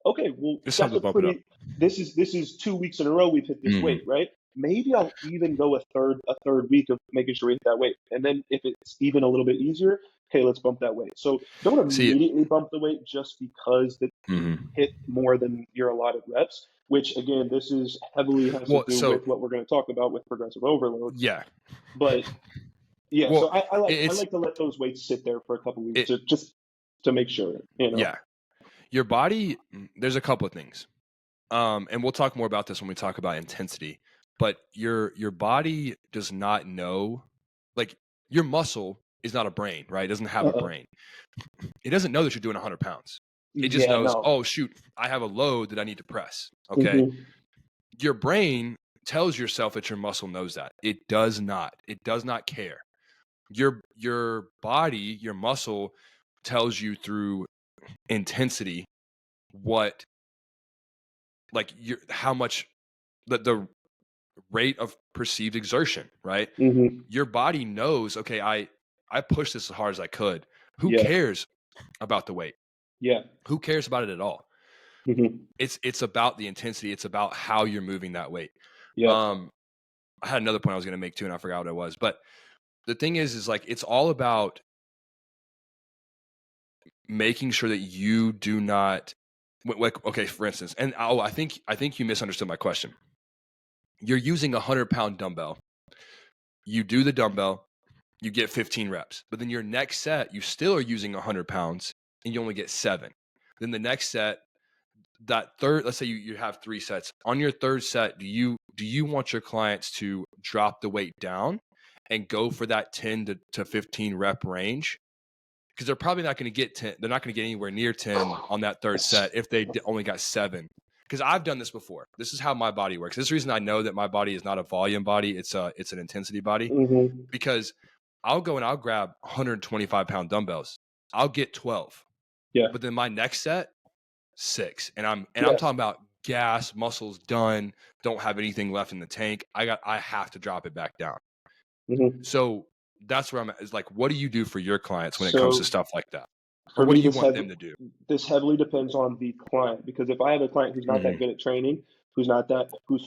okay, well, Just that's something to bump it up. this is 2 weeks in a row we've hit this Mm-hmm. weight, right? Maybe I'll even go a third week of making sure we hit that weight, and then if it's even a little bit easier, okay, let's bump that weight. So don't immediately bump the weight just because Mm-hmm. you hit more than your allotted reps, which again, this is heavily has to do with what we're going to talk about with progressive overload. Yeah. But yeah, Well, so I like to let those weights sit there for a couple weeks to make sure, Yeah. Your body, there's a couple of things. And we'll talk more about this when we talk about intensity, but your body does not know, like, your muscle is not a brain, right? It doesn't have a brain. It doesn't know that you're doing 100 pounds. It just knows, no. oh shoot, I have a load that I need to press. Okay. Mm-hmm. Your brain tells yourself that your muscle knows that. It does not care. Your body, your muscle tells you through intensity how much the rate of perceived exertion, right? Mm-hmm. Your body knows, okay, I pushed this as hard as I could. Who Yeah. cares about the weight? Yeah. Who cares about it at all? Mm-hmm. It's about the intensity. It's about how you're moving that weight. Yeah. I had another point I was going to make too, and I forgot what it was. But the thing is like, it's all about making sure that you do not, like, okay, for instance, and I think you misunderstood my question. You're using a 100-pound dumbbell. You do the dumbbell, you get 15 reps. But then your next set, you still are using 100 pounds and you only get 7. Then the next set, that third, let's say you have 3 sets. On your third set, do you want your clients to drop the weight down and go for that 10 to 15 rep range? Because they're probably not going to get 10. They're not going to get anywhere near 10 on that third set if they only got 7. Because I've done this before. This is how my body works. This is the reason I know that my body is not a volume body. It's an intensity body. Mm-hmm. Because I'll go and I'll grab 125-pound dumbbells. I'll get 12. Yeah. But then my next set, 6. And I'm Yes. talking about gas, muscles done, don't have anything left in the tank. I have to drop it back down. Hmm. So that's where I'm at, is like, what do you do for your clients when it comes to So stuff like that? Or for what do me, you want them to do? this heavily depends on the client, because if I have a client who's not that Mhm. good at training, whose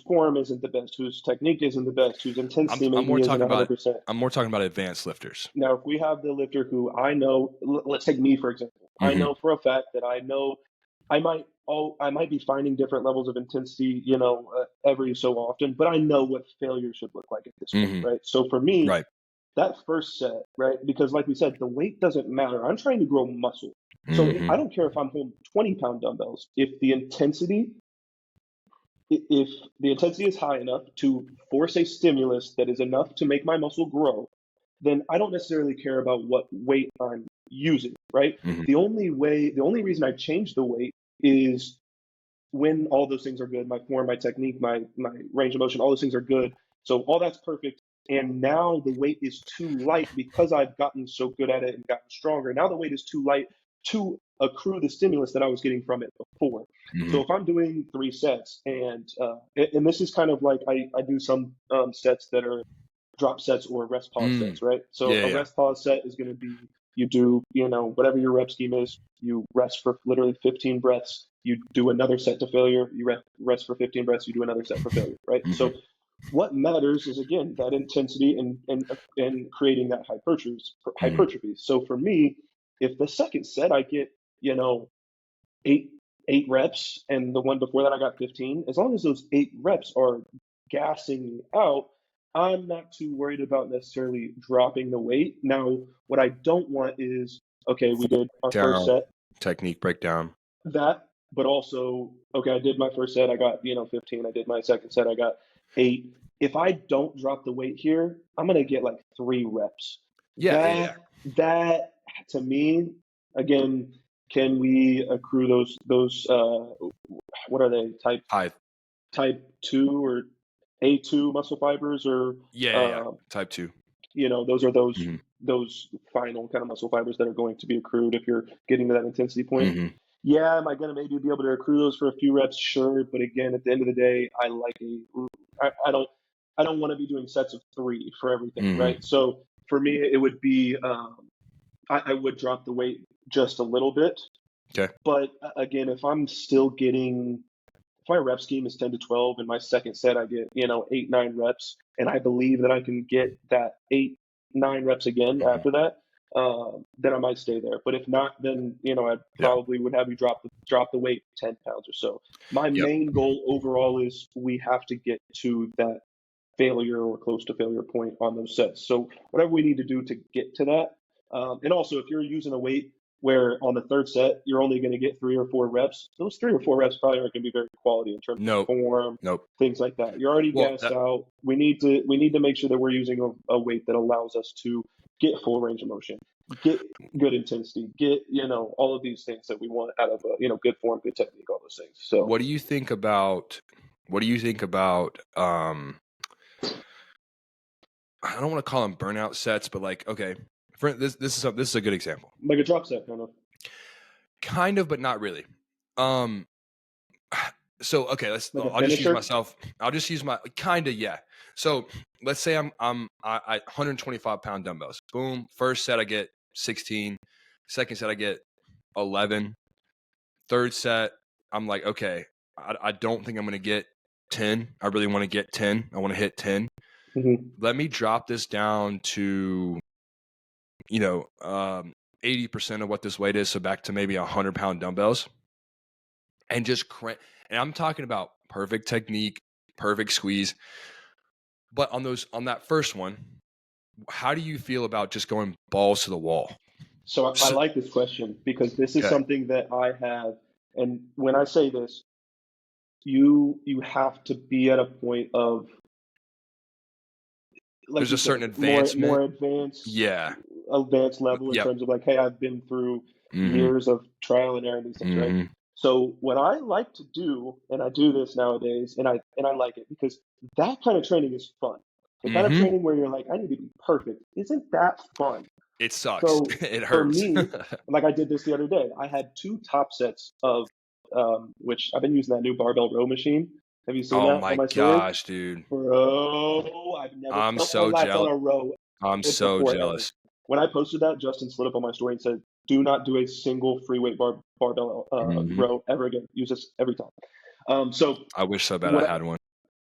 form isn't the best, whose technique isn't the best, whose intensity I'm maybe more isn't talking about 100%. advanced lifters. Now, if we have the lifter who I know, let's take me for example. I Mhm. know for a fact that I might be finding different levels of intensity, every so often, but I know what failure should look like at this point, Mhm. right? So for me, Right. that first set, right? Because like we said, the weight doesn't matter. I'm trying to grow muscle. So I Mhm. don't care if I'm holding 20-pound dumbbells. If the intensity is high enough to force a stimulus that is enough to make my muscle grow, then I don't necessarily care about what weight I'm using, right? Mhm. The only reason I change the weight is when all those things are good, my form, my technique, my range of motion, all those things are good. So all that's perfect. And now the weight is too light because I've gotten so good at it and gotten stronger. Now the weight is too light to accrue the stimulus that I was getting from it before. So Mhm. if I'm doing 3 sets, and this is kind of like I do some sets that are drop sets or rest pause Mm. sets, right? So Yeah, a yeah. rest pause set is going to be, you do, whatever your rep scheme is, you rest for literally 15 breaths, you do another set to failure, you rest for 15 breaths, you do another set for failure, right? Mhm. So what matters is, again, that intensity and creating that Mhm. hypertrophy. So for me, if the second set I get, you know, eight eight reps, and the one before that I got 15, as long as those 8 reps are gassing me out, I'm not too worried about necessarily dropping the weight. Now, what I don't want is, okay, we did our first Down, set, technique breakdown. that, but also, okay, I did my first set, I got, 15, I did my second set, I got 8. If I don't drop the weight here, I'm gonna get like 3 reps. Yeah, yeah, yeah. That to me, again, can we accrue those what are they, High. type 2 or A2 muscle fibers, or Yeah, yeah, yeah. um, Type 2. those are Mhm. those final kind of muscle fibers that are going to be accrued if you're getting to that intensity point. Mhm. Yeah, am I going to maybe be able to accrue those for a few reps? Sure, but again, at the end of the day, I don't want to be doing sets of 3 for everything, right? Mhm. So for me, it would be I would drop the weight just a little bit, Okay. but again, if my rep scheme is 10 to 12, and my second set I get 8 9 reps, and I believe that I can get that 8 9 reps again Mhm. after that, then I might stay there. But if not, then I Yeah. probably would have you drop the weight 10 pounds or so. My Yep. main goal overall is we have to get to that failure or close to failure point on those sets. So whatever we need to do to get to that. And also, if you're using a weight where on the third set you're only going to get 3 or 4 reps, those 3 or 4 reps probably aren't going to be very quality in terms of Nope. form, Nope. things like that. You're already Well, gassed out. We need to make sure that we're using a weight that allows us to get full range of motion, get good intensity, get all of these things that we want out of a good form, good technique, all those things. So what do you think about I don't want to call them burnout sets, but like, okay, for this is a good example. like a drop set kind of. Kind of, but not really. Um so okay, Like a I'll just use finisher. myself. I'll just use my kind of, yeah. So let's say I 125-pound dumbbells. Boom. First set I get 16. Second set I get 11. Third set, I'm like, okay, I don't think I'm going to get 10. I really want to get 10. I want to hit 10. Hmm. Let me drop this down to, 80% of what this weight is. So back to maybe 100-pound dumbbells, and just crank. And I'm talking about perfect technique, perfect squeeze. But on that first one, how do you feel about just going balls to the wall? So I So, like this question because this is okay. something that I have, and when I say this, you have to be at a point of, like There's you a certain said, more advancement. advanced Yeah. level in Yep. terms of like, hey, I've been through Mm-hmm. years of trial and error in these things, right? Mm-hmm. So what I like to do, and I do this nowadays, and I like it because that kind of training is fun. The kind of Mm-hmm. training where you're like, I need to be perfect, isn't that fun? It sucks. So It for hurts. me, like I did this the other day, I had two top sets of which I've been using that new barbell row machine. Have you seen Oh that on my my story? gosh, dude. Bro, I've never I'm felt more so lats on jealous. a row I'm so before ever. jealous. When I posted that, Justin slid up on my story and said, "Do not do a single free weight barbell Mhm. row ever again. Use this every time." So I wish so bad I what I, had one.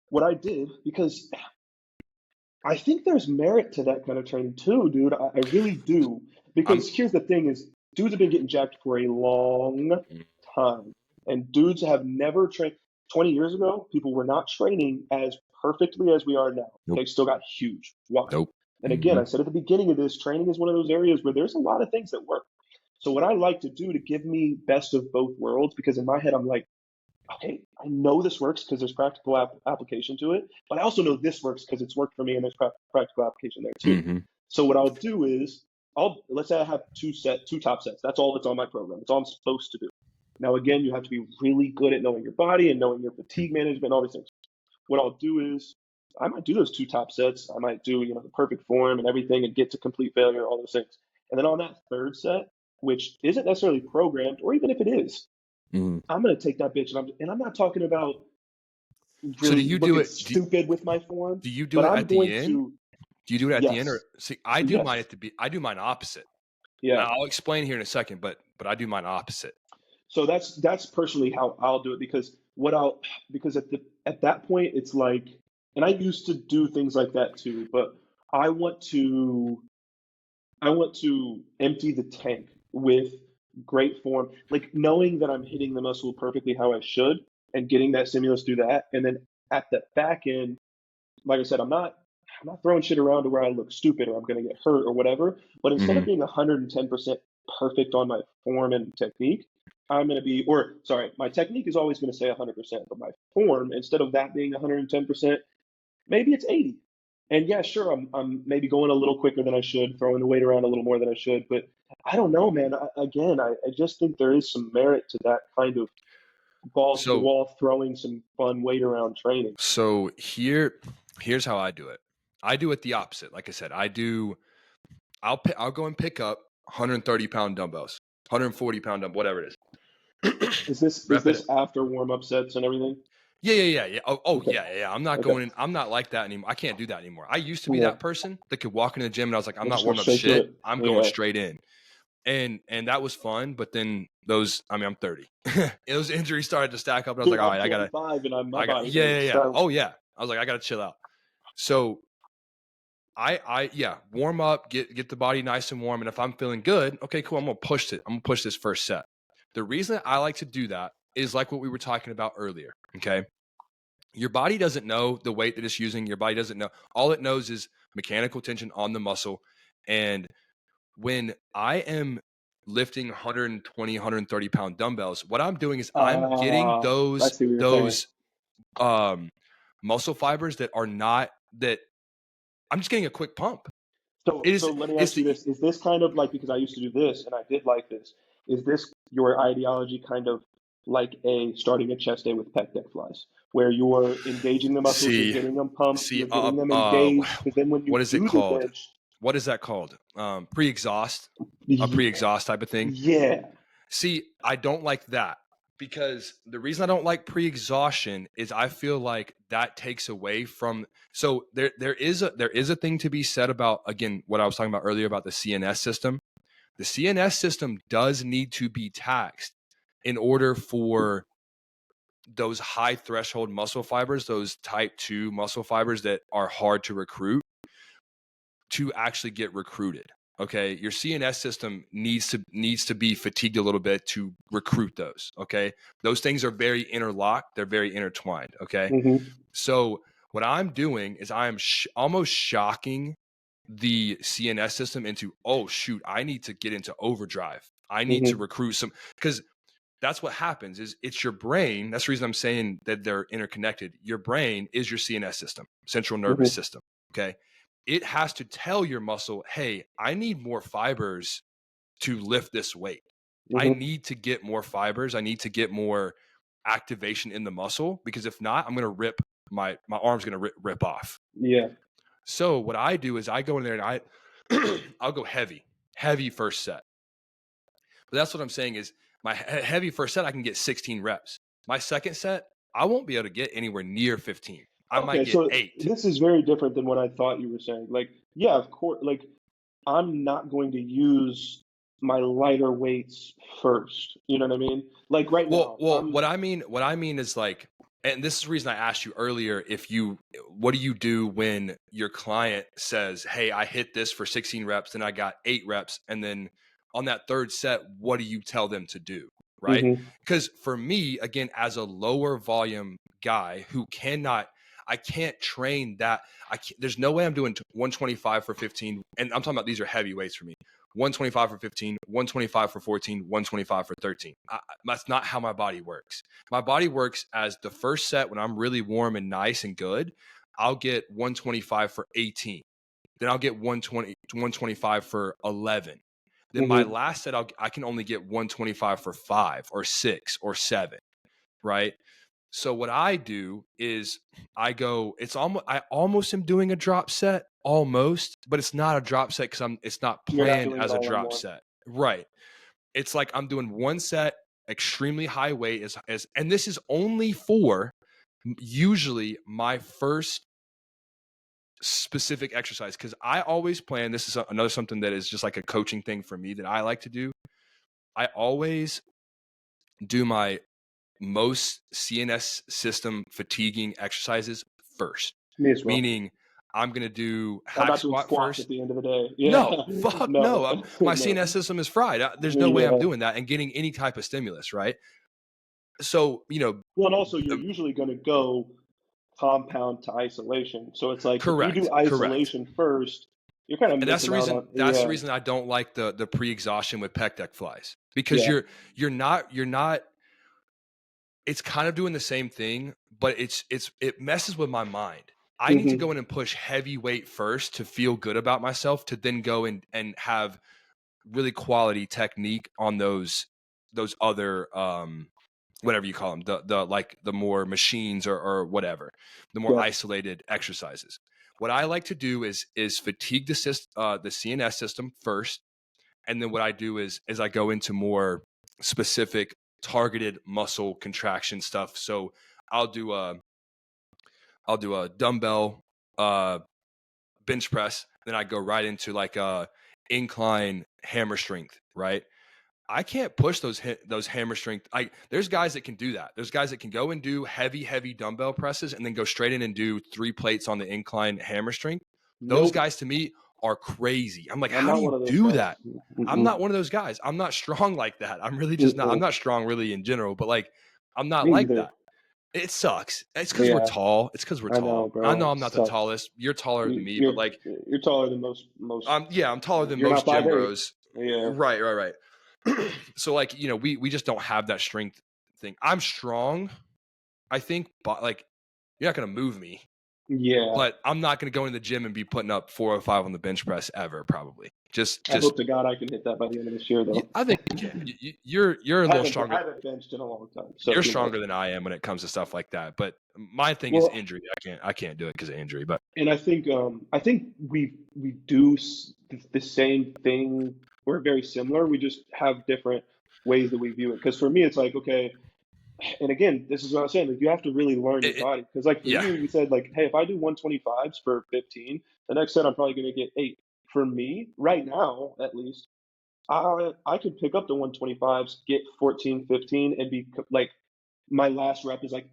what I did, because I think there's merit to that kind of training too, dude. I really do. I'm Because here's the thing is dudes have been getting jacked for a long mm, time. And dudes have never trained. 20 years ago, people were not training as perfectly as we are now. nope, They still got huge. Why? nope. And again, Mhm. I said at the beginning of this, training is one of those areas where there's a lot of things that work. So what I like to do to give me best of both worlds, because in my head I'm like, okay, I know this works because there's practical application to it, but I also know this works because it's worked for me and there's practical application there too. Mhm. So what I'll do is let's say I have two top sets. That's all that's on my program. It's all I'm supposed to do. Now again, you have to be really good at knowing your body and knowing your fatigue management and all these things. What I'll do is I might do those two top sets. I might do, the perfect form and everything and get to complete failure, all those things. And then on that third set, which isn't necessarily programmed, or even if it is, Mhm. I'm gonna take that bitch and I'm not talking about So do really you do looking it stupid with my form, do you do but it I'm at the going end? to Do you do it at the end, or yes, see, yes, I do mine opposite. And yeah. I'll explain here in a second, but I do mine opposite. So that's personally how I'll do it because because at that point it's like, and I used to do things like that too, but I want to I want to empty the tank with great form, like knowing that I'm hitting the muscle perfectly how I should and getting that stimulus through that, and then at the back end, like I said, I'm not throwing shit around to where I look stupid or I'm going to get hurt or whatever. But instead of Mhm. being 110% perfect on my form and technique, I'm going to be, or sorry, my technique is always going to say 100%, but my form, instead of that being 110%, maybe it's 80. And yeah, sure, I'm maybe going a little quicker than I should, throwing the weight around a little more than I should. But I don't know, man. I just think there is some merit to that kind of balls to the So wall, throwing some fun weight around training. here's how I do it. I do it the opposite. Like I said, I'll go and pick up 130-pound dumbbells, 140-pound dumbbell, whatever it is. Is Rep it. this after warm up sets and everything? Yeah. Oh, Okay. yeah. I'm not Okay. going in. I'm not like that anymore. I can't do that anymore. I used to be Yeah. that person that could walk into the gym and I was like, I'm We'll not just go warming up straight to shit. it. I'm going Yeah. straight in. And that was fun. But then I'm 30. Those injuries started to stack up. And I was like, Dude, all I'm right, 25 and my body yeah. hurts. Oh yeah. I was like, I got to chill out. So yeah, warm up, get the body nice and warm. And if I'm feeling good, okay, cool. I'm going to push it. I'm going to push this first set. The reason I like to do that is like what we were talking about earlier. Okay. Your body doesn't know the weight that it's using. Your body doesn't know. All it knows is mechanical tension on the muscle. And when I am lifting 120, 130-pound dumbbells, what I'm doing is I'm getting I see what you're saying. those um, muscle fibers that are not that I'm just getting a quick pump. So, It so is let me it's ask you the this. Is this kind of like, because I used to do this and I did like this, is this your ideology kind of like starting a chest day with pec deck flies, where you're engaging the muscles, you're see getting them pumped, see you're getting them engaged, because then when you what is it do the called? bench, What is that called? Pre-exhaust, a yeah, pre-exhaust type of thing. yeah. See, I don't like that because the reason I don't like pre-exhaustion is I feel like that takes away from. So there is a thing to be said about, again, what I was talking about earlier about the CNS system. The CNS system does need to be taxed in order for those high threshold muscle fibers, those type 2 muscle fibers that are hard to recruit, to actually get recruited. Okay, your CNS system needs to be fatigued a little bit to recruit those. Okay, those things are very interlocked, they're very intertwined. Okay, Hmm. so what I'm doing is I am almost shocking the CNS system into, oh shoot, I need to get into overdrive. I need to Hmm. recruit some, because that's what happens. Is it's your brain. That's the reason I'm saying that they're interconnected. Your brain is your CNS system, central nervous Hmm. system. Okay, it has to tell your muscle, hey, I need more fibers to lift this weight. I Hmm. need to get more fibers. I need to get more activation in the muscle, because if not, I'm going to rip my arm's going to rip off. Yeah. So what I do is I go in there and I'll go heavy. heavy first set. But that's what I'm saying is my heavy first set, I can get 16 reps. My second set, I won't be able to get anywhere near 15. I might Okay, get so 8. this is very different than what I thought you were saying. Like, yeah, of course, like I'm not going to use my lighter weights first. You know what I mean? Like right Well, now, well, what I mean is like, and this is the reason I asked you earlier, what do you do when your client says, "Hey, I hit this for 16 reps, then I got 8 reps, and then on that third set, what do you tell them to do?" Right? hmm Because for me, again, as a lower volume guy who I can't train that. There's no way I'm doing 125 for 15, and I'm talking about these are heavy weights for me. 125 for 15, 125 for 14, 125 for 13. That's not how my body works. My body works as the first set when I'm really warm and nice and good, I'll get 125 for 18. Then I'll get 125 for 11. Then my hmm last set, I can only get 125 for 5 or 6 or 7, right? So what I do is I almost am doing a drop set almost, but it's not a drop set because it's not You're not planned doing it as a all in drop one. set. Right. It's like I'm doing one set, extremely high weight and this is only for usually my first specific exercise. Cause I always plan, this is another something that is just like a coaching thing for me that I like to do. I always do my most CNS system fatiguing exercises first, Me as well. meaning I'm going to do I'm hack not doing squat squats first. at the end of the day. Yeah. No, fuck No. no. My No. CNS system is fried. There's no way I'm Yeah. doing that and getting any type of stimulus, right? So, Well, and also you're the, usually going to go compound to isolation. So it's like if you do correct. isolation first, you're kind of And missing out on, that's the yeah, reason I don't like the pre-exhaustion with pec deck flies because yeah. you're not it's kind of doing the same thing, but it messes with my mind. I need to hmm go in and push heavy weight first to feel good about myself to then go and have really quality technique on those other whatever you call them, the like the more machines or whatever, the more Yeah. isolated exercises. What I like to do is fatigue the CNS system first, and then what I do is I go into more specific targeted muscle contraction stuff. So I'll do a dumbbell bench press, then I go right into like a incline hammer strength, right? I can't push those hammer strength. There's guys that can do that. There's guys that can go and do heavy dumbbell presses and then go straight in and do 3 plates on the incline hammer strength. Those Nope. guys to me are crazy. I'm like, I'm how do not you one of those do guys. that? I'm Mm-mm. not one of those guys. I'm not strong like that. I'm really just not. I'm Mm-mm. not strong really in general, but like I'm not Me like either. that. It sucks. It's because we're Yeah, tall. It's because we're I know, tall. I know bro. I'm not the Sucks. tallest. You're taller than me, but You're like you're taller than most. I'm taller than You're not most gym 5'8". bros. Yeah. Right. So like, we just don't have that strength thing. I'm strong, I think, but like you're not gonna move me. Yeah. But I'm not gonna go in the gym and be putting up 405 on the bench press ever, probably. I Just hope to God I can hit that by the end of this year, though. I think you can. You're a little I stronger. haven't benched in a long time, so You're you know. stronger than I am when it comes to stuff like that. But my thing is Well, injury. I can't do it because of injury. But and I think we do the same thing. We're very similar. We just have different ways that we view it. Because for me, it's like, okay, and again, this is what I'm saying. Like, you have to really learn your it, body. Because like for yeah. you said like, hey, if I do 125s for 15, the next set I'm probably going to get 8. For me, right now, at least, I could pick up the 125s, get 14, 15, and be like, my last rep is like,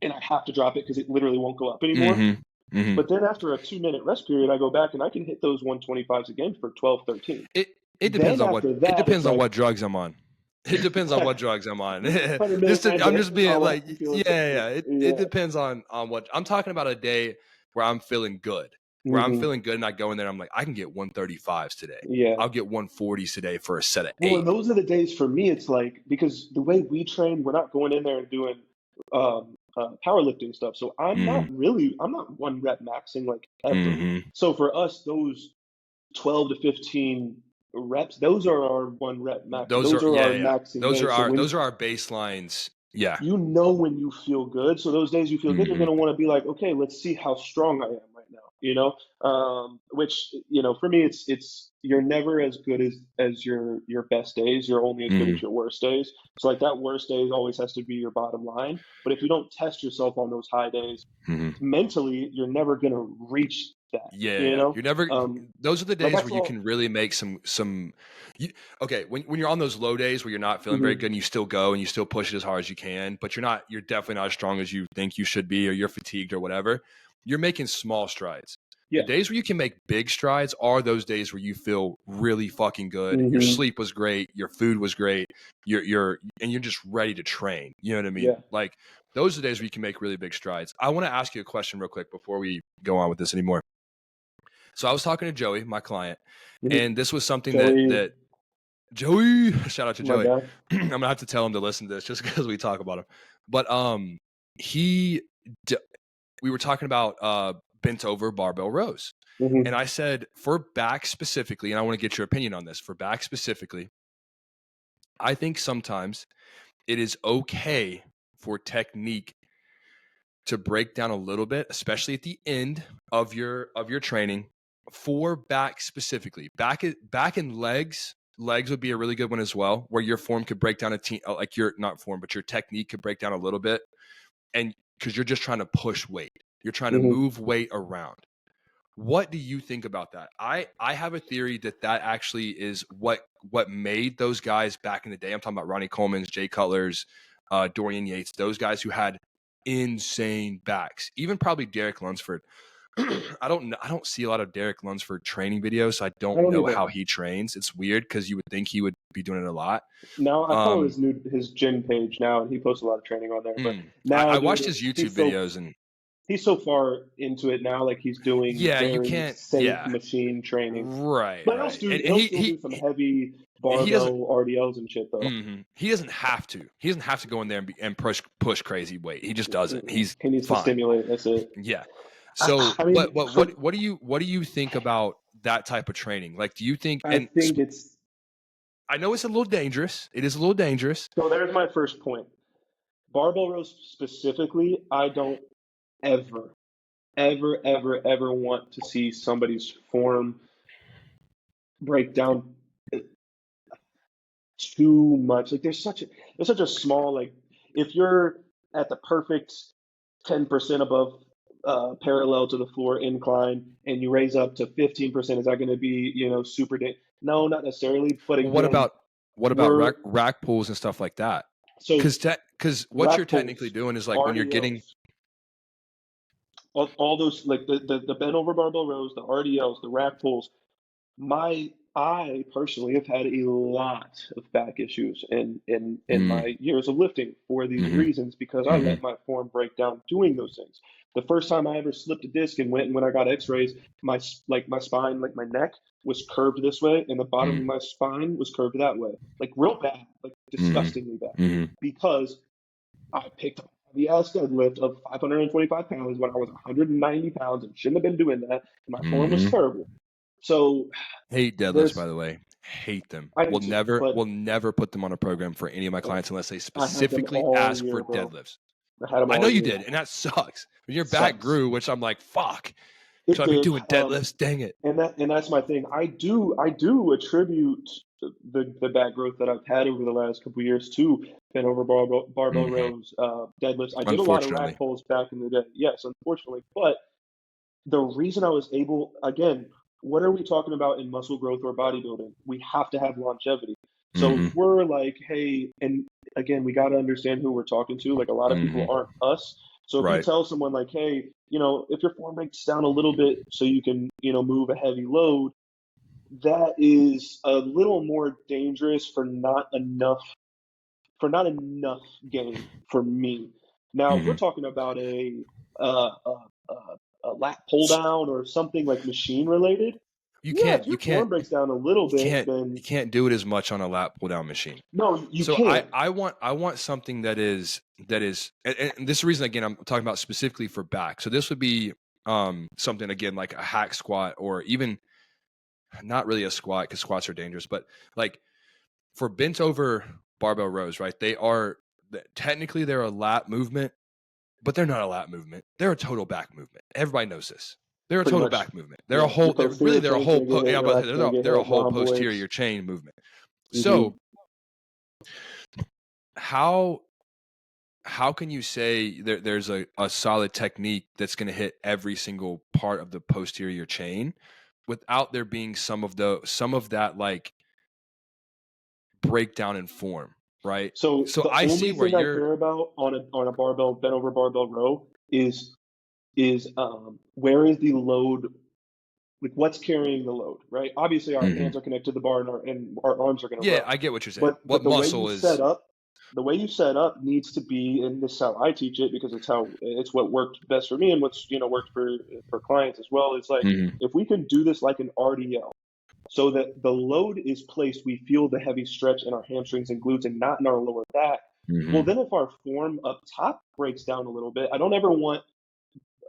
and I have to drop it because it literally won't go up anymore. Mm-hmm. Mm-hmm. But then after a 2-minute rest period, I go back and I can hit those 125s again for 12, 13. It depends Then on what after that, it's like drugs I'm on. It depends on what drugs I'm on. 100 milligrams I'm of just being Isabella. like, I'm feeling so yeah. good. It Yeah. depends on what I'm talking about. A day where I'm feeling good, hmm and I go in there. I'm like, I can get 135s today. Yeah. I'll get 140s today for a set of Well, and 8. those are the days for me. It's like because the way we train, we're not going in there and doing powerlifting stuff. So Mm-hmm. I'm not one rep maxing like ever. Mm-hmm. So for us, those 12 to 15 reps, those are our one rep max. Those Those are are our maxing Those are days. So when our baselines. Yeah. you know when you feel good, so those days you feel good, you're Mm-hmm. going to want to be like, okay, let's see how strong I am right now. which, for me, it's you're never as good as your best days. You're only as good Mhm. as your worst days. So like that worst days always has to be your bottom line. But if you don't test yourself on those high days, Mhm. mentally, you're never gonna reach that, Yeah, you yeah. know? You're never those are the Like days I where you saw can really make you, okay, when you're on those low days where you're not feeling very Mhm. good and you still go and you still push it as hard as you can, but you're definitely not as strong as you think you should be or you're fatigued or whatever. You're making small strides. The Yeah. days where you can make big strides are those days where you feel really fucking good. Your Mhm. sleep was great, your food was great, you're just ready to train. You know what I mean? Yeah. Like those are the days where you can make really big strides. I want to ask you a question real quick before we go on with this anymore. So I was talking to Joey, my client, Mhm. and this was something Joey, that Joey, shout out to my Joey. guy. I'm gonna have to tell him to listen to this just because we talk about him. But he, we were talking about bent over barbell rows, and Mhm. I said for back specifically, and I want to get your opinion on this. For back specifically, I think sometimes it is okay for technique to break down a little bit, especially at the end of your training for back specifically. Back and legs. Legs would be a really good one as well, where your form could break down like your not form, but your technique could break down a little bit, and because you're just trying to push weight, you're trying to Mhm. move weight around. What do you think about that? I have a theory that actually is what made those guys back in the day. I'm talking about Ronnie Coleman's, Jay Cutler's, Dorian Yates, those guys who had insane backs. Even probably Derek Lunsford. I don't see a lot of Derek Lunsford training videos, so I I don't don't know either. how he trains. It's weird because you would think he would be doing it a lot. Now I follow Um, his gym page now, and he posts a lot of training on there. But now, I dude, watched his YouTube he's so videos and he's so far into it now. Like he's doing yeah, you very can't. safe Yeah, machine training, right, but right. And he'll still do some heavy he doesn't. barbell RDLs and shit though. He doesn't have to. He doesn't have to go in there and push crazy weight. He just doesn't. Mm-mm. He's He needs to fine. stimulate. That's it. Yeah. So, I mean, what do you think about that type of training? Like, do you think? I think it's I know it's a little dangerous. It is a little dangerous. so. There's my first point. Barbell rows specifically, I don't ever, ever want to see somebody's form break down too much. Like there's such a small like if you're at the perfect 10% above parallel to the floor incline and you raise up to 15%, is that going to be super? No, not necessarily. But Well, again, what about we're rack pulls and stuff like that? so Because what you're rack technically pulls, doing is like when you're getting. RDLs, all those like the bent over barbell rows, the RDLs, the rack pulls. I personally have had a lot of back issues in Mm, my years of lifting for these hmm reasons because I hmm let my form break down doing those things. The first time I ever slipped a disc and went and when I got X-rays, my spine, like my neck was curved this way, and the bottom of hmm my spine was curved that way, like real bad, like hmm disgustingly bad, hmm because I picked up a heavy ass deadlift of 525 pounds when I was 190 pounds and shouldn't have been doing that, and my form was hmm terrible. So Hate deadlifts, by there's the way. Hate them. I do too, but Will never put them on a program for any of my clients unless they I had them specifically all ask year, for bro. deadlifts. I had them I know all you year. did, and that sucks. When your It back sucks. grew, which I'm like, fuck. It Should I be did. doing deadlifts? Dang it. And that's my thing. I do attribute the back growth that I've had over the last couple of years to bent over barbell Hmm rows, deadlifts. I did a lot of Unfortunately. rack pulls back in the day. Yes, unfortunately, but the reason I was able, again, what are we talking about in muscle growth or bodybuilding? We have to have longevity. So Hmm if we're like, hey, and again, we got to understand who we're talking to. Like a lot of people hmm aren't us. So if you Right. tell someone like, hey, if your form breaks down a little bit so you can, move a heavy load, that is a little more dangerous for not enough gain for me. Now, if we're hmm talking about uh, a, a, a lat pull down or something like machine related, You yeah, can't if your form breaks down a little bit, you then can't do it as much on a lat pull down machine. no, you So can. I want something that is and this is the reason again I'm talking about specifically for back. So this would be something again like a hack squat or even not really a squat because squats are dangerous, but like for bent over barbell rows, right? Technically they're a lat movement, but they're not a lat movement. They're a total back movement. Everybody knows this. They're a pretty total much. back movement. They're a Yeah, your whole. posterior They're a chain's whole. gonna get hit, Yeah, your but lat's gonna get they're a hit, whole rhomboids. posterior chain movement. Hmm. So how can you say there's a solid technique that's going to hit every single part of the posterior chain without there being some of that like breakdown in form, right? So So the I see only where thing I you're. care about on a barbell bent over barbell row is where is the load, like what's carrying the load, right? Obviously our Mhm. hands are connected to the bar and our arms are going to Yeah, row, I get what you're saying. but What the way you muscle set is? up, needs to be, and this is how I teach it because it's what worked best for me and what's worked for clients as well. It's like Mhm. if we can do this like an RDL, so that the load is placed, we feel the heavy stretch in our hamstrings and glutes and not in our lower back. Well, Mhm. then if our form up top breaks down a little bit, I don't ever want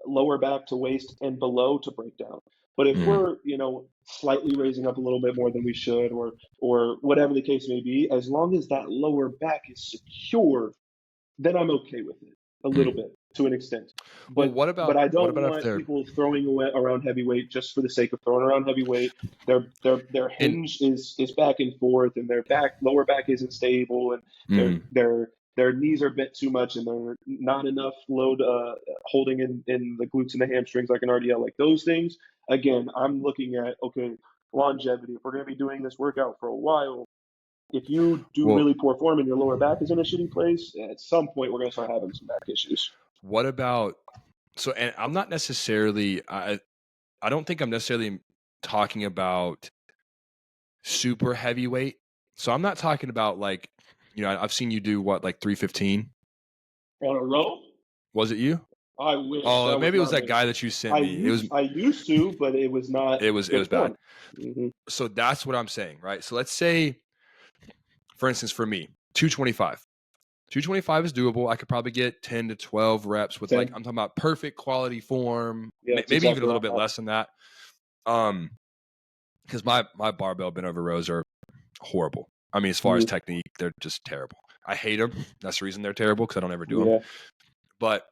lower back to waist and below to break down. But if Mhm. we're, slightly raising up a little bit more than we should, or whatever the case may be, as long as that lower back is secure, then I'm okay with it a little Mhm. bit to an extent. Well, But I what don't about if want they're people throwing around heavyweight just for the sake of throwing around heavyweight. Their in? hinge is back and forth, and their lower back isn't stable, and their Mhm. their their knees are bent too much, and they're not enough load holding in the glutes and the hamstrings like an RDL. Like those things, again, I'm looking at, okay, longevity. If we're going to be doing this workout for a while, if you do Well, really poor form and your lower back is in a shitty place, at some point we're going to start having some back issues. what about so? And I'm not necessarily. I don't think I'm necessarily talking about super heavyweight. So I'm not talking about like, I've seen you do what, like 315? On a row, Was it you? I wish Oh, that was maybe it was not that me. guy that you sent me. I used to, but it was not It good was bad. form. Hmm. So that's what I'm saying, right? So let's say, for instance, for me, 225. 225 is doable. I could probably get 10 to 12 reps with, like, 10. I'm talking about perfect quality form, Yeah, that's maybe even exactly a where little I'm bit at. less than that. Because my barbell bent over rows are horrible. I mean, as far as Hmm. technique, they're just terrible. I hate them. That's the reason they're terrible, because I don't ever do them. Yeah. But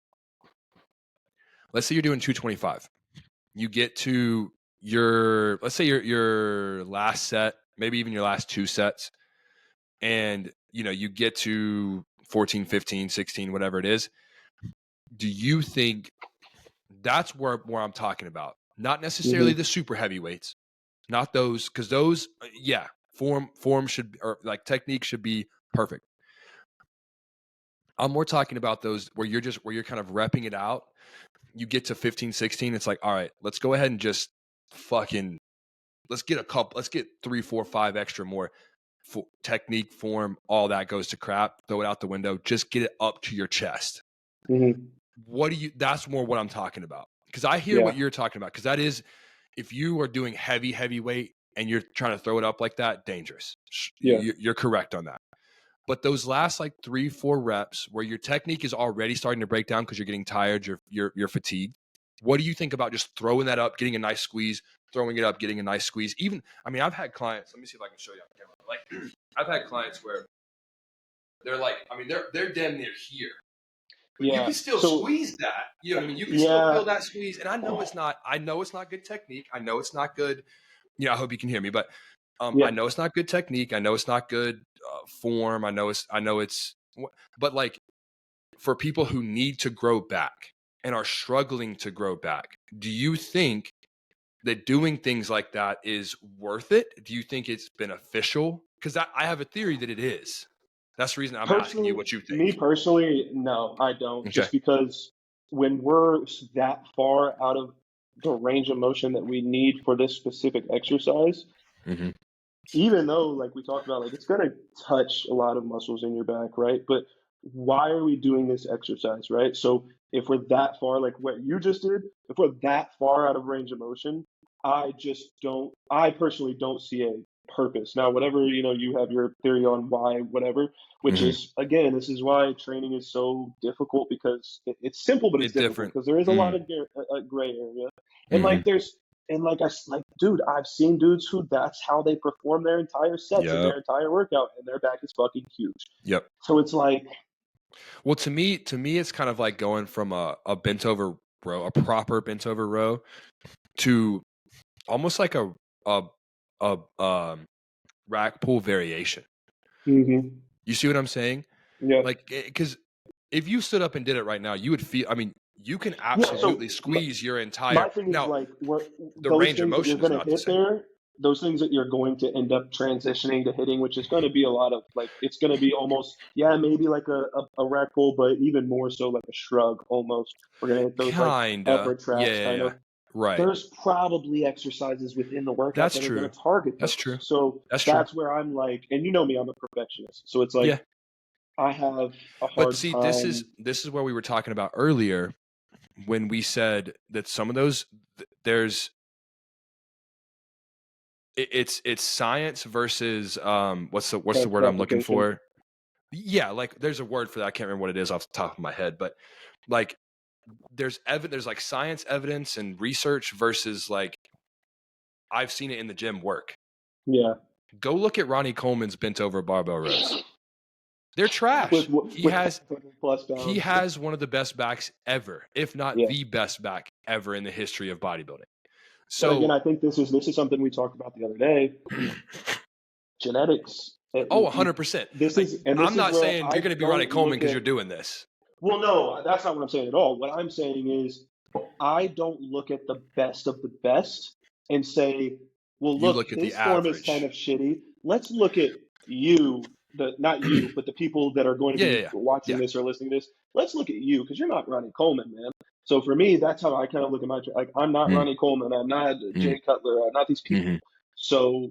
let's say you're doing 225. You get to let's say your last set, maybe even your last two sets, and you get to 14, 15, 16, whatever it is. Do you think that's where I'm talking about? Not necessarily Hmm. the super heavyweights, not those, because those, yeah, form should, or like technique should be perfect. I'm more talking about those where you're kind of repping it out. You get to 15, 16. It's like, all right, let's go ahead and just fucking, let's get 3, 4, 5 extra more. Technique, form, all that goes to crap. Throw it out the window. Just get it up to your chest. Hmm. That's more what I'm talking about. Because I hear Yeah. what you're talking about. Because that is, if you are doing heavyweight and you're trying to throw it up like that, dangerous. Yeah. You're correct on that. But those last like 3, 4 reps where your technique is already starting to break down because you're getting tired, you're fatigued. What do you think about just throwing that up, getting a nice squeeze, throwing it up, getting a nice squeeze? Even, I mean, I've had clients. Let me see if I can show you on camera. Like, I've had clients where they're like, I mean, they're damn near here, but you Yeah. can still So, squeeze that. You know what I mean? You can still yeah. feel that squeeze. And I know it's not. I know it's not good technique. I know it's not good. I hope you can hear me, but Yeah. I know it's not good technique. I know it's not good form. I know it's, but like for people who need to grow back and are struggling to grow back, do you think that doing things like that is worth it? Do you think it's beneficial? Because I have a theory that it is. That's the reason I'm asking you Personally, what you me think. personally, no, I don't. Okay. Just because when we're that far out of the range of motion that we need for this specific exercise, Mm-hmm. even though, like we talked about, like it's going to touch a lot of muscles in your back, right? But why are we doing this exercise, right? So if we're that far, like what you just did, if we're that far out of range of motion, I personally don't see a purpose. Now, whatever, you have your theory on why, whatever, which Mm-hmm. is, again, this is why training is so difficult because it's simple, but it's It's difficult different. because there is a lot Mm. of gray area. And Mm-hmm. like, dude, I've seen dudes who that's how they perform their entire sets and Yep. their entire workout, and their back is fucking huge. Yep. So it's like, Well, to me, it's kind of like going from a bent over row, a proper bent over row, to almost like a rack pull variation. Mm-hmm. You see what I'm saying? Yeah. Like, because if you stood up and did it right now, you would feel, I mean, you can Yeah. So absolutely squeeze your my entire, thing is now like the those range of things that you're motion is going to not the hit same. there, those things that you're going to end up transitioning to hitting, which is going to be a lot of like, it's going to be almost, yeah, maybe like a rack pull, but even more so like a shrug almost. We're going to hit those like upper Kinda. tracks Yeah, kind yeah. of. Right. There's probably exercises within the workout That's that are going true. to target That's those. true. So That's true. that's where I'm like, and you know me, I'm a perfectionist. So it's like Yeah. I have a But hard see, time. this is where we were talking about earlier when we said that some of those there's it's science versus what's the word I'm looking Fabrication. for? Yeah, like there's a word for that. I can't remember what it is off the top of my head, but like there's like science evidence and research versus like I've seen it in the gym work. Yeah. Go look at Ronnie Coleman's bent over barbell rows. They're trash. With 500 plus He pounds. has one of the best backs ever, if not Yeah. the best back ever in the history of bodybuilding. But again, So, I think this is something we talked about the other day. Genetics. oh, 100%. This Like, is and I'm this is not where saying I you're going to be Ronnie don't Coleman look because at. you're doing this. Well, no, that's not what I'm saying at all. What I'm saying is I don't look at the best of the best and say, well, You look, look at the his form is kind average. of shitty. Let's look at you, the not you, but the people that are going to Yeah, yeah, be yeah. watching Yeah. this or listening to this. Let's look at you because you're not Ronnie Coleman, man. So for me, that's how I kind of look at like I'm not Mm, Ronnie Coleman, I'm not mm, Jay Cutler, I'm not these people. mhm. So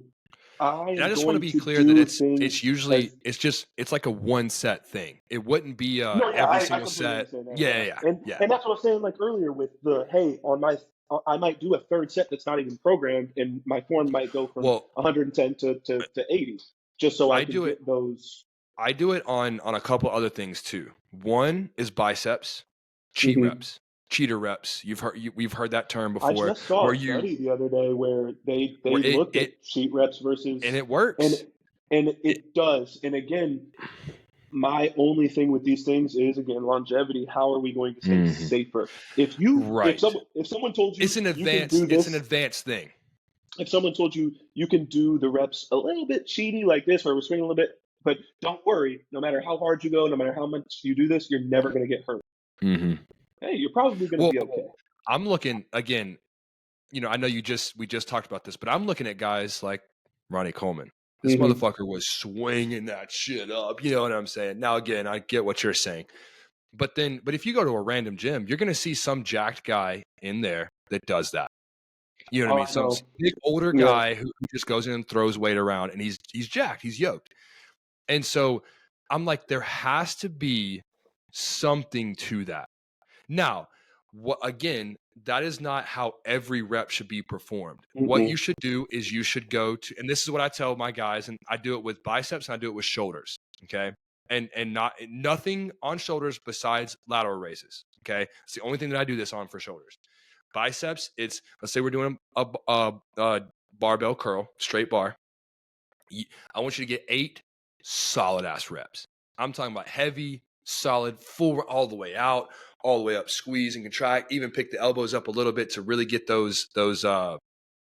I And I am just want to going be to clear that do it's things usually as it's like a one set thing. It wouldn't be no, yeah, every I single completely set. understand that. Yeah, Yeah, yeah, yeah. and that's what I was saying like earlier with the hey on my I might do a third set that's not even programmed, and my form might go from Well, 110 to 80, just so I I can do it get those. I do it on a couple other things too. One is biceps, cheat Hmm. reps, cheater reps. We've heard that term I before, just saw where a study the other day where they it looked at sheet reps and versus it and works. and It, it does. And again, my only thing with these things is again longevity. How are we going to stay Mhm. safer? Right. If someone told you It's an you can do it's an this, advanced thing. if someone told you you can do the reps a little bit cheaty like this, or we're swinging a little bit, but don't worry, no matter how hard you go, no matter how much you do this, you're never going to get hurt. Hmm. Hey, you're probably going to Well, be okay. I'm looking again. I know we just talked about this, but I'm looking at guys like Ronnie Coleman. This Hmm. motherfucker was swinging that shit up. You know what I'm saying? Now, again, I get what you're saying. But if you go to a random gym, you're going to see some jacked guy in there that does that. You know what I Oh, mean? I Some know. big older Yeah. guy who just goes in and throws weight around, and he's jacked, he's yoked. And so I'm like, there has to be something to that. Now, what again, that is not how every rep should be performed. What Mm-mm. you should do is you should go to, and this is what I tell my guys, and I do it with biceps and I do it with shoulders. Okay. And nothing on shoulders besides lateral raises. Okay. It's the only thing that I do this on for shoulders. Biceps, let's say we're doing a barbell curl, straight bar. I want you to get 8 solid ass reps. I'm talking about heavy, solid, full, all the way out, all the way up, squeeze and contract, even pick the elbows up a little bit to really get those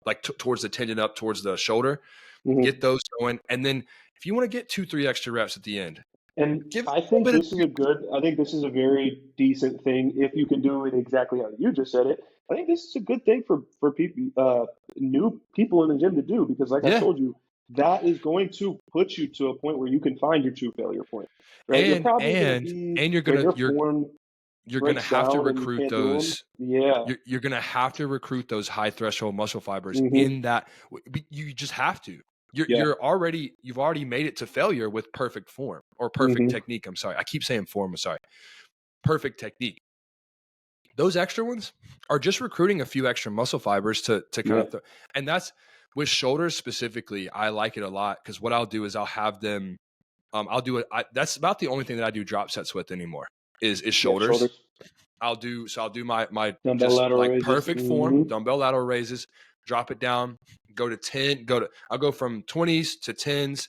like towards the tendon up towards the shoulder, Hmm. get those going. And then if you want to get 2-3 extra reps at the end, And give it I a little think bit of this is a good, I think this is a very decent thing if you can do it exactly how you just said it. I think this is a good thing for people, new people in the gym to do because, like I yeah. told you, that is going to put you to a point where you can find your true failure point, right? You're And probably going to and be and when your form you're gonna breaks have to down and you recruit can't do them. those Yeah. you're going to have to recruit those high threshold muscle fibers Hmm. in that. You just have to. Yeah. You've already made it to failure with perfect form or perfect Hmm. technique. I'm sorry. I keep saying form. I'm sorry. Perfect technique. Those extra ones are just recruiting a few extra muscle fibers to kind Yeah. of, and that's with shoulders specifically. I like it a lot because what I'll do is I'll have them, I'll do it. That's about the only thing that I do drop sets with anymore is Yeah. shoulders. Shoulders, I'll do my dumbbell just lateral like raises. perfect form, dumbbell lateral raises, drop it down, go to 10, I'll go from 20s to 10s,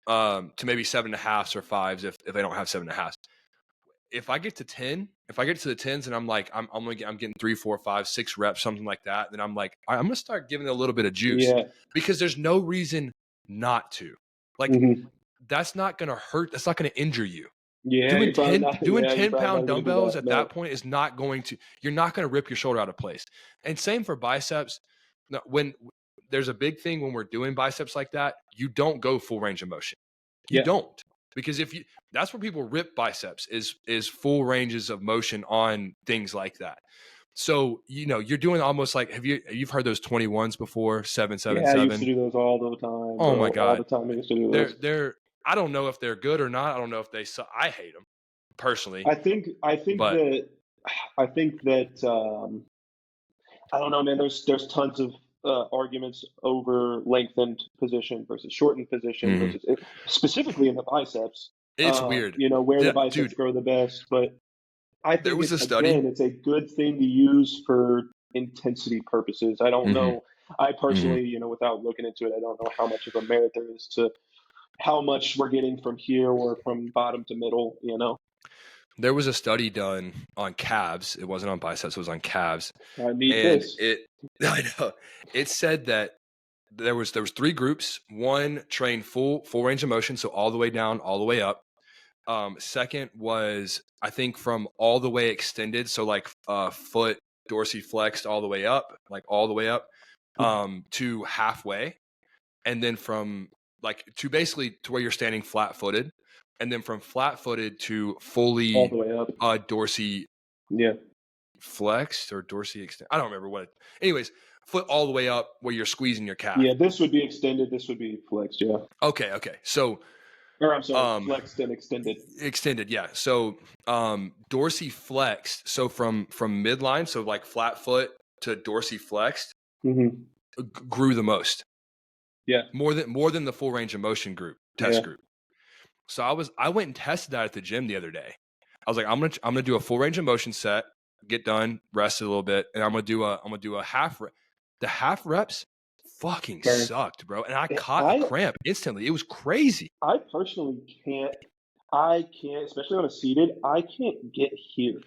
to maybe 7.5s or 5s if they don't have 7.5s. if I get to 10, if I get to the 10s and I'm like, I'm getting 3, 4, 5, 6 reps, something like that, then I'm like, I'm going to start giving it a little bit of juice Yeah. because there's no reason not to. Like, Hmm. that's not going to hurt. That's not going to injure you. Yeah, Doing you're probably 10, not. doing Yeah, you're probably 10-pound not going to do dumbbells that. at No. that point is not going to, you're not going to rip your shoulder out of place. And same for biceps. No, when there's a big thing when we're doing biceps like that, you don't go full range of motion. You Yeah. don't, because if you, that's where people rip biceps is full ranges of motion on things like that. So, you're doing almost like, you've heard those 21s before, 7, 7, Yeah, I used to 7. do those all the time, Oh my bro. All God. the time I used to do those. They're, I don't know if they're good or not. I don't know if they, I hate them personally, I think but that I don't know, man. There's tons of arguments over lengthened position versus shortened position mhm. versus specifically in the biceps. It's weird. Where the Yeah, biceps dude, grow the best, but I there think was a it's study. again, it's a good thing to use for intensity purposes. I don't Hmm. know. I Hmm. personally, without looking into it, I don't know how much of a merit there is to how much we're getting from here or from bottom to middle. There was a study done on calves. It wasn't on biceps. It was on calves, I need and this. I know, it said that there was 3 groups. One trained full range of motion, so all the way down, all the way up. Second was, I think, from all the way extended, so like foot dorsiflexed all the way up, like all the way up, to halfway, and then from like to basically to where you're standing flat-footed, and then from flat-footed to All fully the way up. dorsiflexed Yeah. or dorsi extend. I don't remember what. Anyways, foot all the way up where you're squeezing your calf. Yeah, this would be extended. This would be flexed. Yeah. Okay. So Or I'm sorry, um flexed and extended. extended, yeah. So dorsiflexed. So from midline, so like flat foot to dorsiflexed, Hmm. grew the most. Yeah. More than the full range of motion test Yeah. group. So I went and tested that at the gym the other day. I was like, I'm gonna do a full range of motion set, get done, rest a little bit, and I'm gonna do a half rep. The half reps fucking Burn. sucked, bro. And I caught a cramp instantly. It was crazy. I personally can't. I can't, especially on a seated. I can't get here.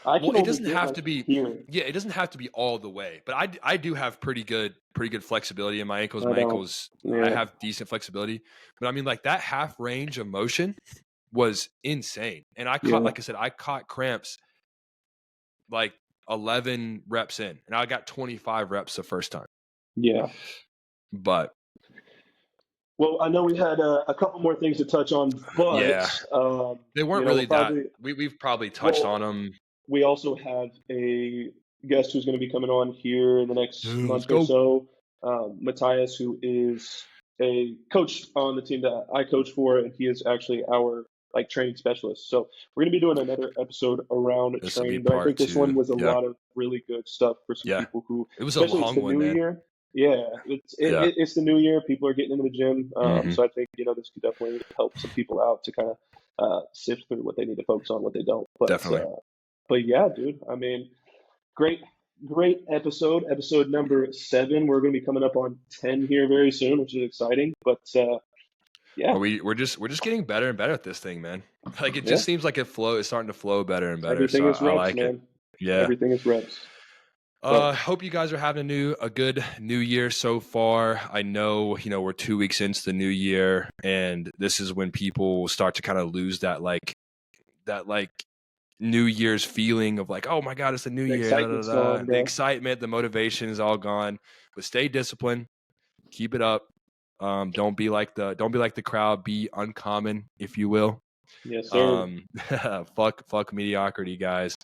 I can Well, it only doesn't get have like to be. here. Yeah, it doesn't have to be all the way, but I do have pretty good flexibility in my ankles. I My don't. ankles, I Yeah. have decent flexibility, but I mean, like that half range of motion was insane. And I caught, Yeah. like I said, I caught cramps like 11 reps in, and I got 25 reps the first time. Yeah. But Well, I know we had a couple more things to touch on, but yeah, they weren't we'll really that. probably. We've probably touched on Well, them. we also have a guest who's going to be coming on here in the next Let's month or go. so, Matthias, who is a coach on the team that I coach for, and he is actually our training specialist. So we're going to be doing another episode around This will be training, but I think part this one 2. was a Yeah, lot of really good stuff for some yeah. people who, It was a especially it's long the one, new man. year. Yeah, it's the new year. People are getting into the gym, Mhm. so I think this could definitely help some people out to kind of sift through what they need to focus on, what they don't. Definitely. But yeah, dude. I mean, great episode number 7. We're going to be coming up on 10 here very soon, which is exciting. But yeah, We're just getting better and better at this thing, man. Like it yeah, just seems like it's starting to flow better and better. everything So is I reps, like it. man. Yeah. Everything is reps. But Hope you guys are having a good new year so far. I know, we're 2 weeks into the new year, and this is when people start to kind of lose that New Year's feeling of like, oh my God, it's the new the year. Da, da, excitement's da. gone, The bro. excitement, the motivation is all gone. But stay disciplined, keep it up. Don't be like the crowd. Be uncommon, if you will. Yes, sir. Fuck mediocrity, guys.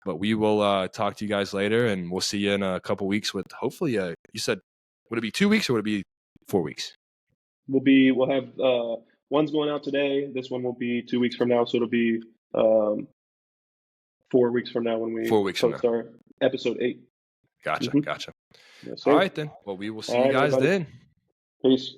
But we will talk to you guys later, and we'll see you in a couple weeks with hopefully. You said, would it be 2 weeks or would it be 4 weeks? We'll have one's going out today. This one will be 2 weeks from now, so it'll be 4 weeks from now when we 4 weeks from post now. our episode 8. Gotcha. Mhm. Gotcha. Yes, All sir. right then. Well, we will see All you right, guys everybody. then. Peace.